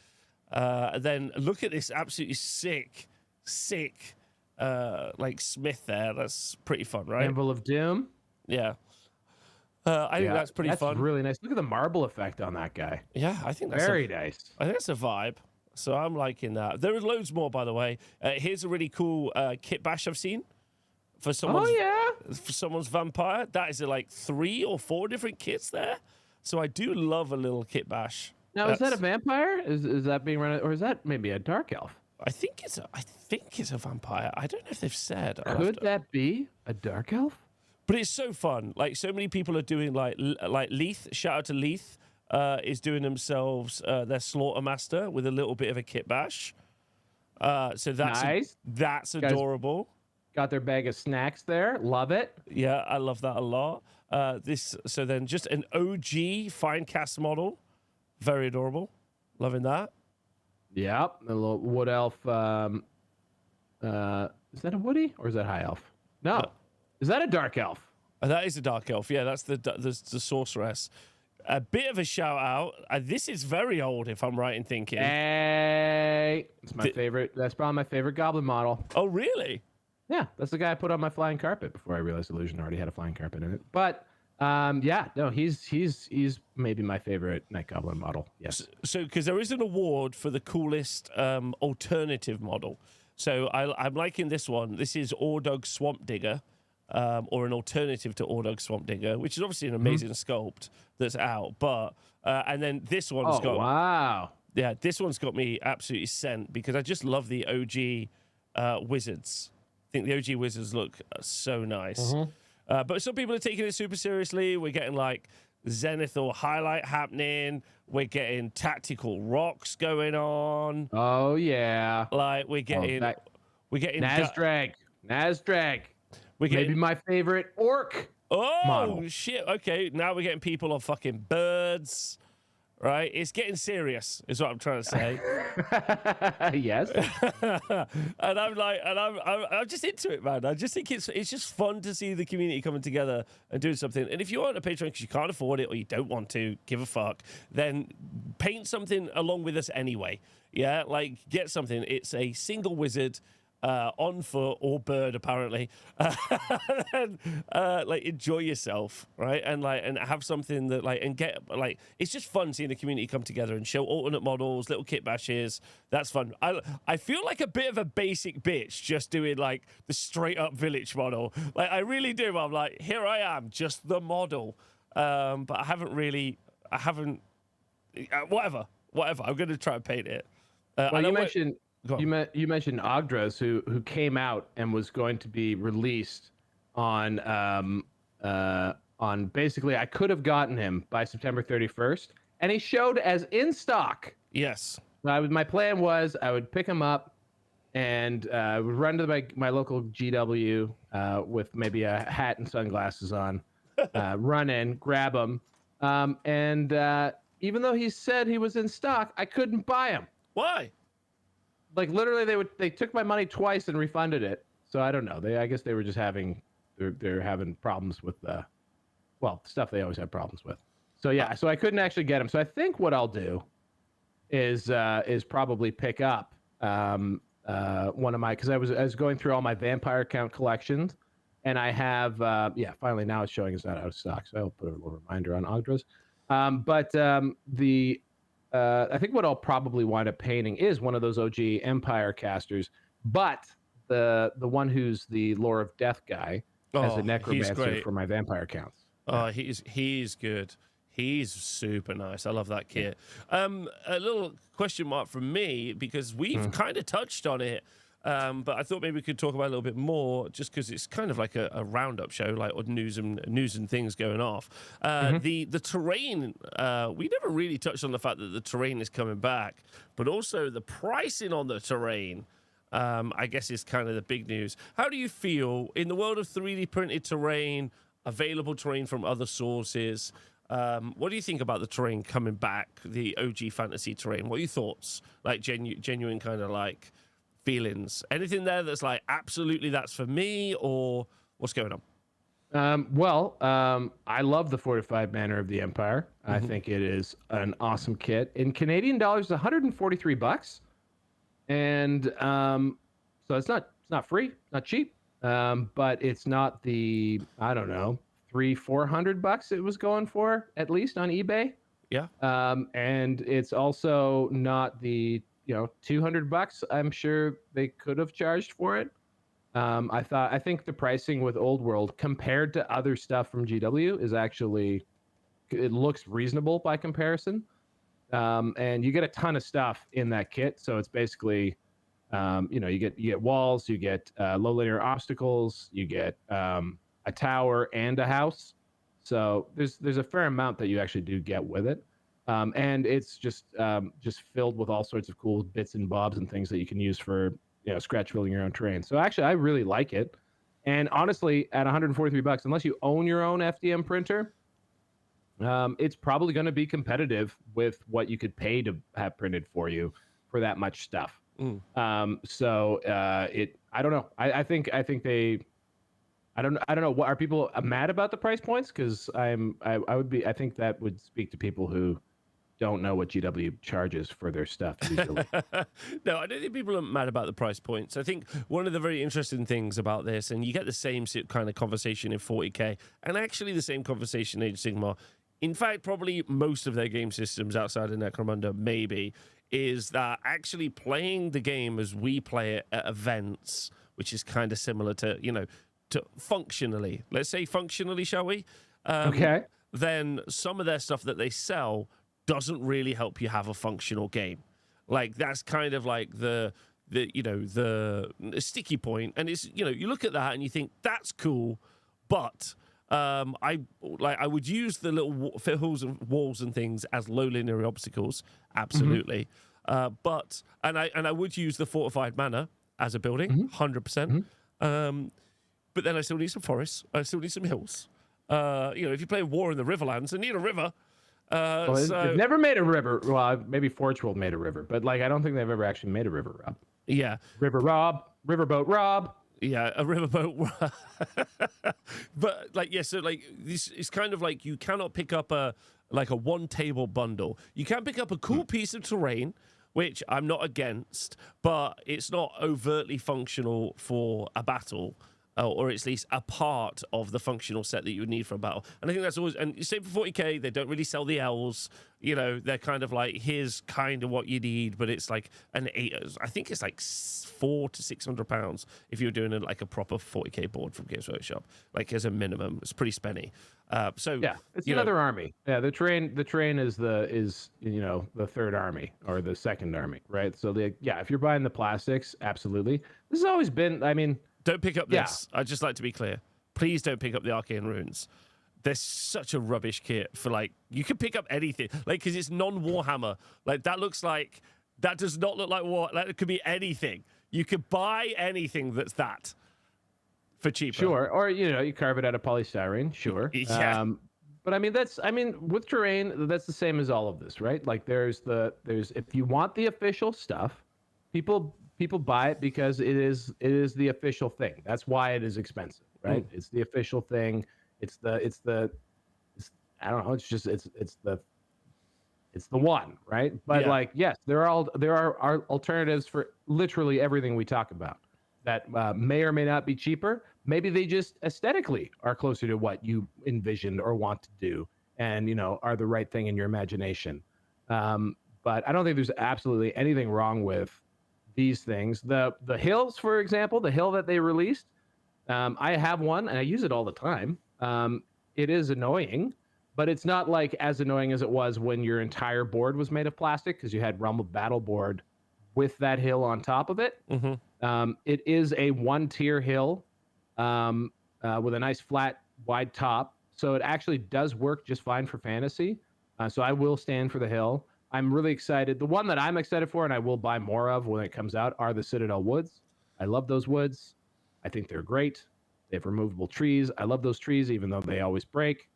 Then look at this absolutely sick like Smith there. That's pretty fun, right? Anvil of Doom. Yeah. I think that's pretty fun. That's really nice. Look at the marble effect on that guy. Yeah, I think that's very nice. I think that's a vibe. So I'm liking that. There are loads more, by the way. Here's a really cool kit bash I've seen for someone's, for someone's vampire. That is like 3 or 4 different kits there. So I do love a little kit bash. Now, is that a vampire? Is that being run, or is that maybe a dark elf? I think it's a vampire. I don't know if they've said. Could that be a dark elf? But it's so fun. Like so many people are doing like Leith. Shout out to Leith. Is doing themselves their Slaughtermaster with a little bit of a kit bash. So that's nice. That's adorable. Got their bag of snacks there. Love it. Yeah, I love that a lot. So then just an OG fine cast model. Very adorable. Loving that. Yep. A little wood elf. Is that a woody or is that high elf? No. Is that a dark elf? That is a dark elf. Yeah, that's the sorceress. A bit of a shout out. This is very old, if I'm right in thinking. Hey, it's my favorite. That's probably my favorite goblin model. Oh, really? Yeah, that's the guy I put on my flying carpet before I realized Illusion already had a flying carpet in it. But yeah, no, he's maybe my favorite Night Goblin model. Yes. So because there is an award for the coolest alternative model. So I'm liking this one. This is Ordug Swamp Digger. Or an alternative to Ordug Swamp Digger, which is obviously an amazing sculpt that's out. But and then this one's this one's got me absolutely sent because I just love the OG wizards. I think the OG wizards look so nice. But some people are taking it super seriously. We're getting like Zenith or highlight happening. We're getting tactical rocks going on. Oh yeah, like we're getting Nazdrag. Maybe my favorite orc. Oh model. shit! Okay, now we're getting people on fucking birds, right? It's getting serious, is what I'm trying to say. Yes. And I'm just into it, man. I just think it's just fun to see the community coming together and doing something. And if you aren't a patron because you can't afford it or you don't want to give a fuck, then paint something along with us anyway. Yeah, like get something. It's a single wizard. On foot or bird apparently, and like enjoy yourself, right? And have something that and get it's just fun seeing the community come together and show alternate models, little kit bashes. That's fun. I feel like a bit of a basic bitch just doing the straight up village model. I really do. I'm like, here I am, just the model. But I haven't. Whatever. I'm gonna try and paint it. Well, you mentioned. You mentioned Ogdras, who came out and was going to be released on basically I could have gotten him by September 31st, and he showed as in stock. Yes. My plan was I would pick him up and would run to my local GW with maybe a hat and sunglasses on, run in, grab him, and even though he said he was in stock, I couldn't buy him. Why? Literally, they took my money twice and refunded it. So I don't know. I guess they were just they're having problems with stuff they always have problems with. So yeah, so I couldn't actually get them. So I think what I'll do is probably pick up one of my, because I was going through all my vampire count collections, and I have finally now it's showing it's not out of stock. So I'll put a little reminder on Ogdras. I think what I'll probably wind up painting is one of those OG Empire casters, but the one who's the Lore of Death guy as a necromancer for my vampire counts. Oh, he's good. He's super nice. I love that kit. A little question mark from me because we've kind of touched on it. But I thought maybe we could talk about it a little bit more, just because it's kind of like a roundup show, or news and things going off. The terrain, we never really touched on the fact that the terrain is coming back, but also the pricing on the terrain, I guess, is kind of the big news. How do you feel in the world of 3D printed terrain, available terrain from other sources? What do you think about the terrain coming back, the OG fantasy terrain? What are your thoughts? Genuine kind of feelings, anything there that's absolutely that's for me, or what's going on? I love the Fortified Manor of the Empire. I think it is an awesome kit. In Canadian dollars, $143, and so it's not free, not cheap, but it's not the $300-400 it was going for, at least on eBay. Yeah. And it's also not the $200 I'm sure they could have charged for it. I think the pricing with Old World compared to other stuff from GW is actually, it looks reasonable by comparison. And you get a ton of stuff in that kit. So it's basically, you get walls, you get low linear obstacles, you get a tower and a house. So there's a fair amount that you actually do get with it. And it's just filled with all sorts of cool bits and bobs and things that you can use for scratch building your own terrain. So actually, I really like it. And honestly, at $143, unless you own your own FDM printer, it's probably going to be competitive with what you could pay to have printed for you for that much stuff. I don't know. I think they. I don't know. What are people mad about the price points? Because I think that would speak to people who don't know what GW charges for their stuff usually. No, I don't think people are mad about the price points. I think one of the very interesting things about this, and you get the same kind of conversation in 40K, and actually the same conversation in Age of Sigmar. In fact, probably most of their game systems outside of Necromunda, maybe, is that actually playing the game as we play it at events, which is kind of similar to, to functionally. Let's say functionally, shall we? Okay. Then some of their stuff that they sell doesn't really help you have a functional game. That's kind of the sticky point. And it's, you look at that and you think that's cool, but I would use the little hills and walls and things as low linear obstacles, absolutely. But I would use the fortified manor as a building, 100%. But then I still need some forests. I still need some hills. If you play War in the Riverlands, I need a river. Well, they've never made a river. Well, maybe Forge World made a river, but like I don't think they've ever actually made a river, Rob. Yeah. Riverboat Rob. Yeah, a riverboat. But like, yeah, so like this is kind of like you cannot pick up a one table bundle. You can pick up a cool piece of terrain, which I'm not against, but it's not overtly functional for a battle. Or at least a part of the functional set that you would need for a battle. And I think that's always, and say for 40k, they don't really sell the L's. You know, they're kind of like, here's kind of what you need, but it's like I think it's like £400 to £600 if you're doing like a proper 40k board from Games Workshop, like as a minimum. It's pretty spenny. So yeah, it's another army. Yeah, the train is the third army or the second army, right? So if you're buying the plastics, absolutely. This has always been, I mean, don't pick up this. I'd just like to be clear. Please don't pick up the Arcane Runes. They're such a rubbish kit for like, you can pick up anything. Like, because it's non-Warhammer. Like, that does not look like war. Like, it could be anything. You could buy anything that's that for cheaper. Sure. Or, you carve it out of polystyrene. Sure. Yeah. But I mean, with terrain, that's the same as all of this, right? Like, there's if you want the official stuff, people buy it because it is the official thing. That's why it is expensive, right? It's the official thing. It's I don't know. It's the one, right? But like, yes, there are alternatives for literally everything we talk about that may or may not be cheaper. Maybe they just aesthetically are closer to what you envisioned or want to do, and are the right thing in your imagination. But I don't think there's absolutely anything wrong with these things. The hills, for example, the hill that they released, I have one and I use it all the time. It is annoying, but it's not like as annoying as it was when your entire board was made of plastic because you had Rumble Battle Board with that hill on top of it. It is a one-tier hill with a nice flat, wide top, so it actually does work just fine for fantasy. So I will stand for the hill. I'm really excited. The one that I'm excited for, and I will buy more of when it comes out, are the Citadel Woods. I love those woods. I think they're great. They have removable trees. I love those trees, even though they always break.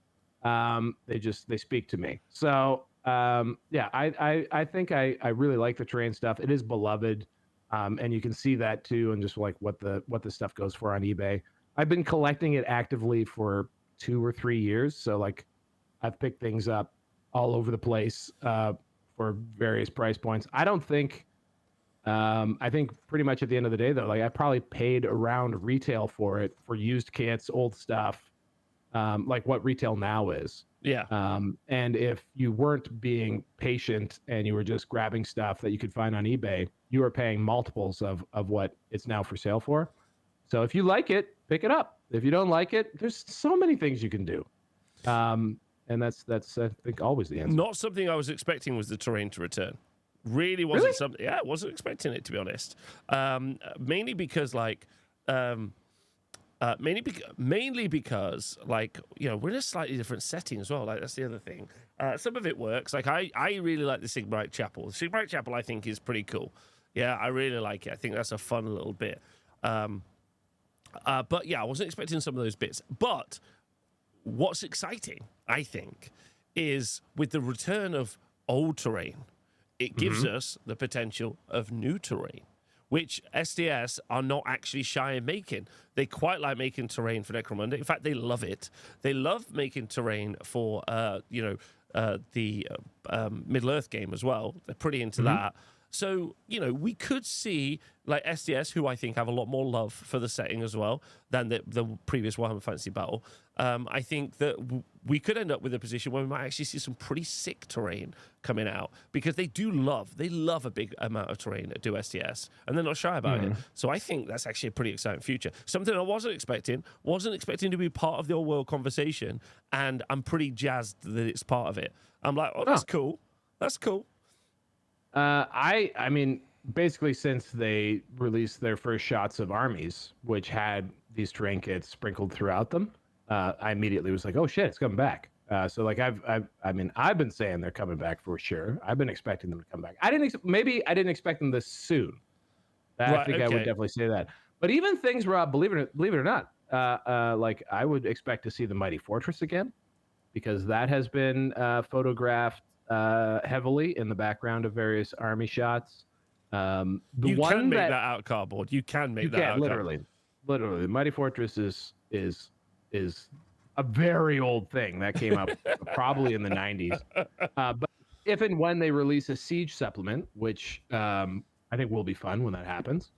They speak to me. So I think I really like the terrain stuff. It is beloved, and you can see that too, and just like what the stuff goes for on eBay. I've been collecting it actively for 2 or 3 years, so like I've picked things up all over the place. For various price points. I think pretty much at the end of the day, though, like I probably paid around retail for it for used kits, old stuff, like what retail now is. Yeah. And if you weren't being patient and you were just grabbing stuff that you could find on eBay, you were paying multiples of what it's now for sale for. So if you like it, pick it up. If you don't like it, there's so many things you can do. And that's I think always the answer. Not something I was expecting was the terrain to return. Really wasn't something. Yeah, I wasn't expecting it, to be honest. Mainly because mainly because like we're in a slightly different setting as well. Like that's the other thing. Some of it works. Like I really like the Sigmarite Chapel. The Sigmarite Chapel I think is pretty cool. Yeah, I really like it. I think that's a fun little bit. But yeah, I wasn't expecting some of those bits. But what's exciting, I think, is with the return of old terrain, it gives us the potential of new terrain, which SDS are not actually shy in making. They quite like making terrain for Necromunda. In fact, they love it. They love making terrain for, the Middle-earth game as well. They're pretty into that. So, we could see, like, SDS, who I think have a lot more love for the setting as well than the previous Warhammer Fantasy Battle. I think that we could end up with a position where we might actually see some pretty sick terrain coming out because they love a big amount of terrain that do SDS, and they're not shy about it. So I think that's actually a pretty exciting future. Something I wasn't expecting to be part of the old world conversation, and I'm pretty jazzed that it's part of it. I'm like, that's cool. That's cool. I mean, basically since they released their first shots of armies, which had these terrain kits sprinkled throughout them, I immediately was like, oh shit, it's coming back. So like I've been saying they're coming back for sure. I've been expecting them to come back. I didn't expect them this soon. I think I would definitely say that. But even things, Rob, believe it or not, like I would expect to see the Mighty Fortress again, because that has been photographed heavily in the background of various army shots. The You one can make that out of cardboard. You can make that out of cardboard. Literally, the Mighty Fortress is a very old thing that came up probably in the 90s. But if and when they release a Siege supplement, which I think will be fun when that happens,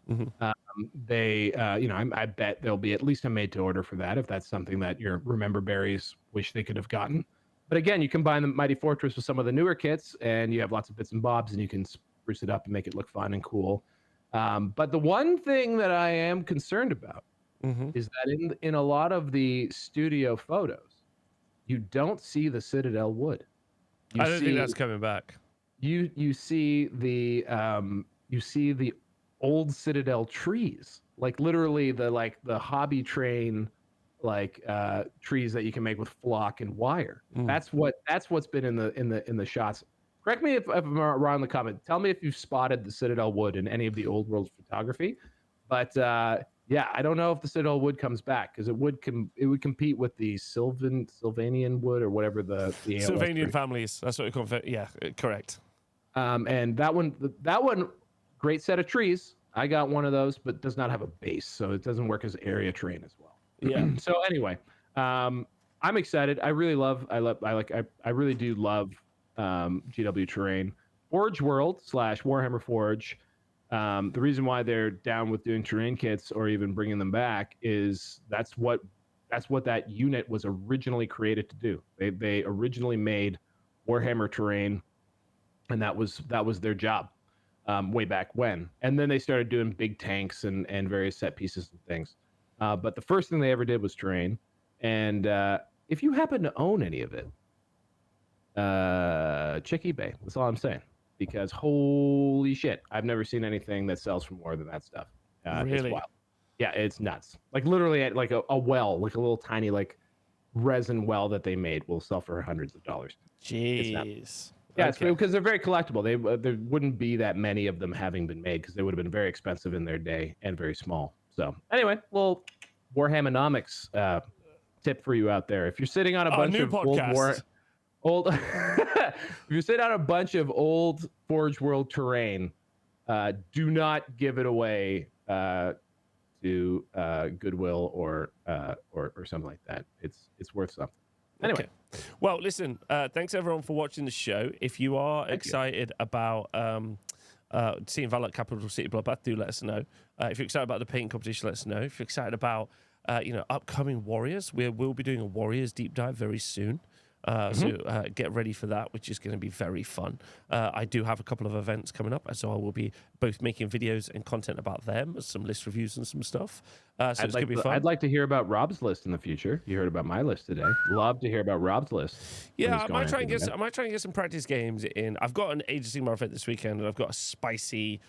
they, I bet there'll be at least a made to order for that if that's something that your Remember Berries wish they could have gotten. But again, you combine the Mighty Fortress with some of the newer kits, and you have lots of bits and bobs, and you can spruce it up and make it look fun and cool. But the one thing that I am concerned about is that in a lot of the studio photos, you don't see the Citadel wood. I don't think that's coming back. You see the old Citadel trees, like literally the hobby train trees that you can make with flock and wire. That's what's been in the shots. Correct me if I'm wrong in the comment. Tell me if you've spotted the Citadel wood in any of the old world photography. But yeah, I don't know if the Citadel wood comes back because it would compete with the Sylvanian wood or whatever the Sylvanian families. That's what we call it. Yeah, correct. And that one, great set of trees. I got one of those, but does not have a base, so it doesn't work as area terrain as well. Yeah. So anyway, I'm excited. I really do love GW terrain. Forge World / Warhammer Forge. The reason why they're down with doing terrain kits or even bringing them back is that's what that unit was originally created to do. They originally made Warhammer terrain, and that was their job way back when. And then they started doing big tanks and various set pieces and things. But the first thing they ever did was terrain. And if you happen to own any of it, check eBay. That's all I'm saying. Because holy shit, I've never seen anything that sells for more than that stuff. Really? It's wild. Yeah, it's nuts. Like literally at like a well, like a little tiny like resin well that they made will sell for hundreds of dollars. Jeez. Yeah, it's because they're very collectible. There wouldn't be that many of them having been made because they would have been very expensive in their day and very small. So anyway, little Warhammonomics tip for you out there. If you're sitting on a bunch of if you sit on a bunch of old Forge World terrain, do not give it away to Goodwill or something like that. It's worth something. Anyway. Okay. Well, listen, thanks everyone for watching the show. If you are excited about seeing Valak Capital City Bloodbath, do let us know. If you're excited about the painting competition, let us know. If you're excited about upcoming Warriors, we will be doing a Warriors deep dive very soon. So get ready for that, which is going to be very fun. I do have a couple of events coming up, so I will be both making videos and content about them, some list reviews and some stuff. So it's going to be fun. I'd like to hear about Rob's list in the future. You heard about my list today. Love to hear about Rob's list. Yeah, I might try and get some practice games in. I've got an Age of Sigmar event this weekend, and I've got a spicy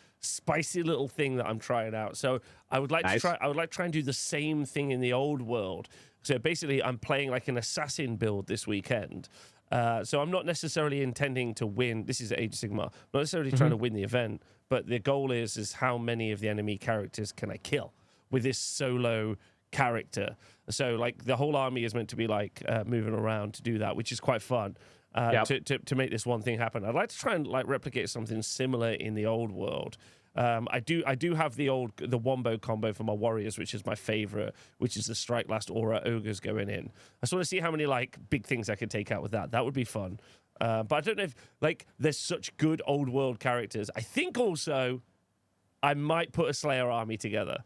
little thing that I'm trying out. So I would like to try and do the same thing in the old world. So basically, I'm playing like an assassin build this weekend. So I'm not necessarily intending to win. This is Age of Sigmar. I'm not necessarily trying to win the event, but the goal is how many of the enemy characters can I kill with this solo character. So like the whole army is meant to be like moving around to do that, which is quite fun. To make this one thing happen. I'd like to try and like replicate something similar in the old world. I do have the Wombo combo for my warriors, which is my favorite, which is the Strike Last Aura Ogres going in. I just want to see how many like big things I can take out with that. That would be fun. But I don't know if like there's such good old world characters. I think also I might put a Slayer army together.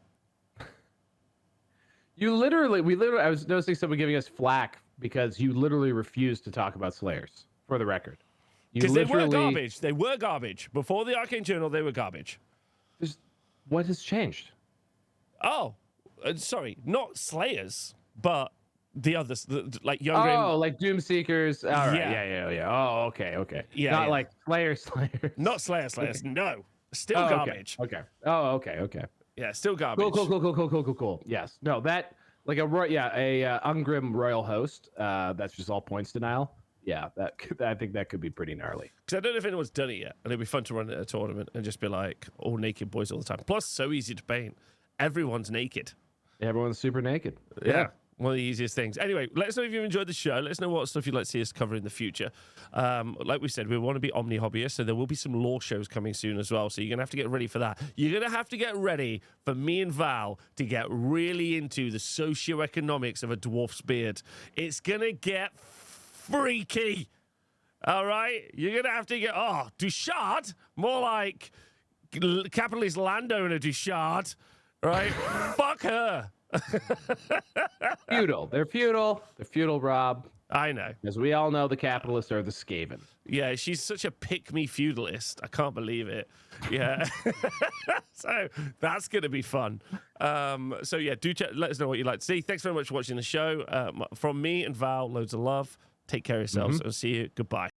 We literally, I was noticing someone giving us flack because you literally refused to talk about Slayers, for the record. Because they were garbage. They were garbage. Before the Arcane Journal, they were garbage. What has changed? Oh, sorry. Not Slayers, but the others. Like younger. Oh, like Doomseekers. All right. Yeah. Oh, okay. Yeah. Not like Slayers. Not Slayers. No. Still garbage. Okay. Oh, okay. Yeah, still garbage. Cool. Yes. No, that like a Ungrim Royal Host. That's just all points denial. Yeah, I think that could be pretty gnarly. Because I don't know if anyone's done it yet, and it'd be fun to run it at a tournament and just be like all naked boys all the time. Plus, so easy to paint. Everyone's naked. Everyone's super naked. Yeah. One of the easiest things. Anyway, let us know if you enjoyed the show. Let us know what stuff you'd like to see us cover in the future. Like we said, we want to be omni hobbyists, so there will be some lore shows coming soon as well. So you're going to have to get ready for that. You're going to have to get ready for me and Val to get really into the socioeconomics of a dwarf's beard. It's going to get freaky. All right? You're going to have to get, Duchard? More like capitalist landowner Duchard. Right? Fuck her. Feudal. They're feudal. They're feudal, Rob. I know. As we all know, the capitalists are the Skaven. Yeah, she's such a pick-me feudalist. I can't believe it. Yeah. So that's going to be fun. So yeah, let us know what you'd like to see. Thanks very much for watching the show. From me and Val, loads of love. Take care of yourselves and see you. Goodbye.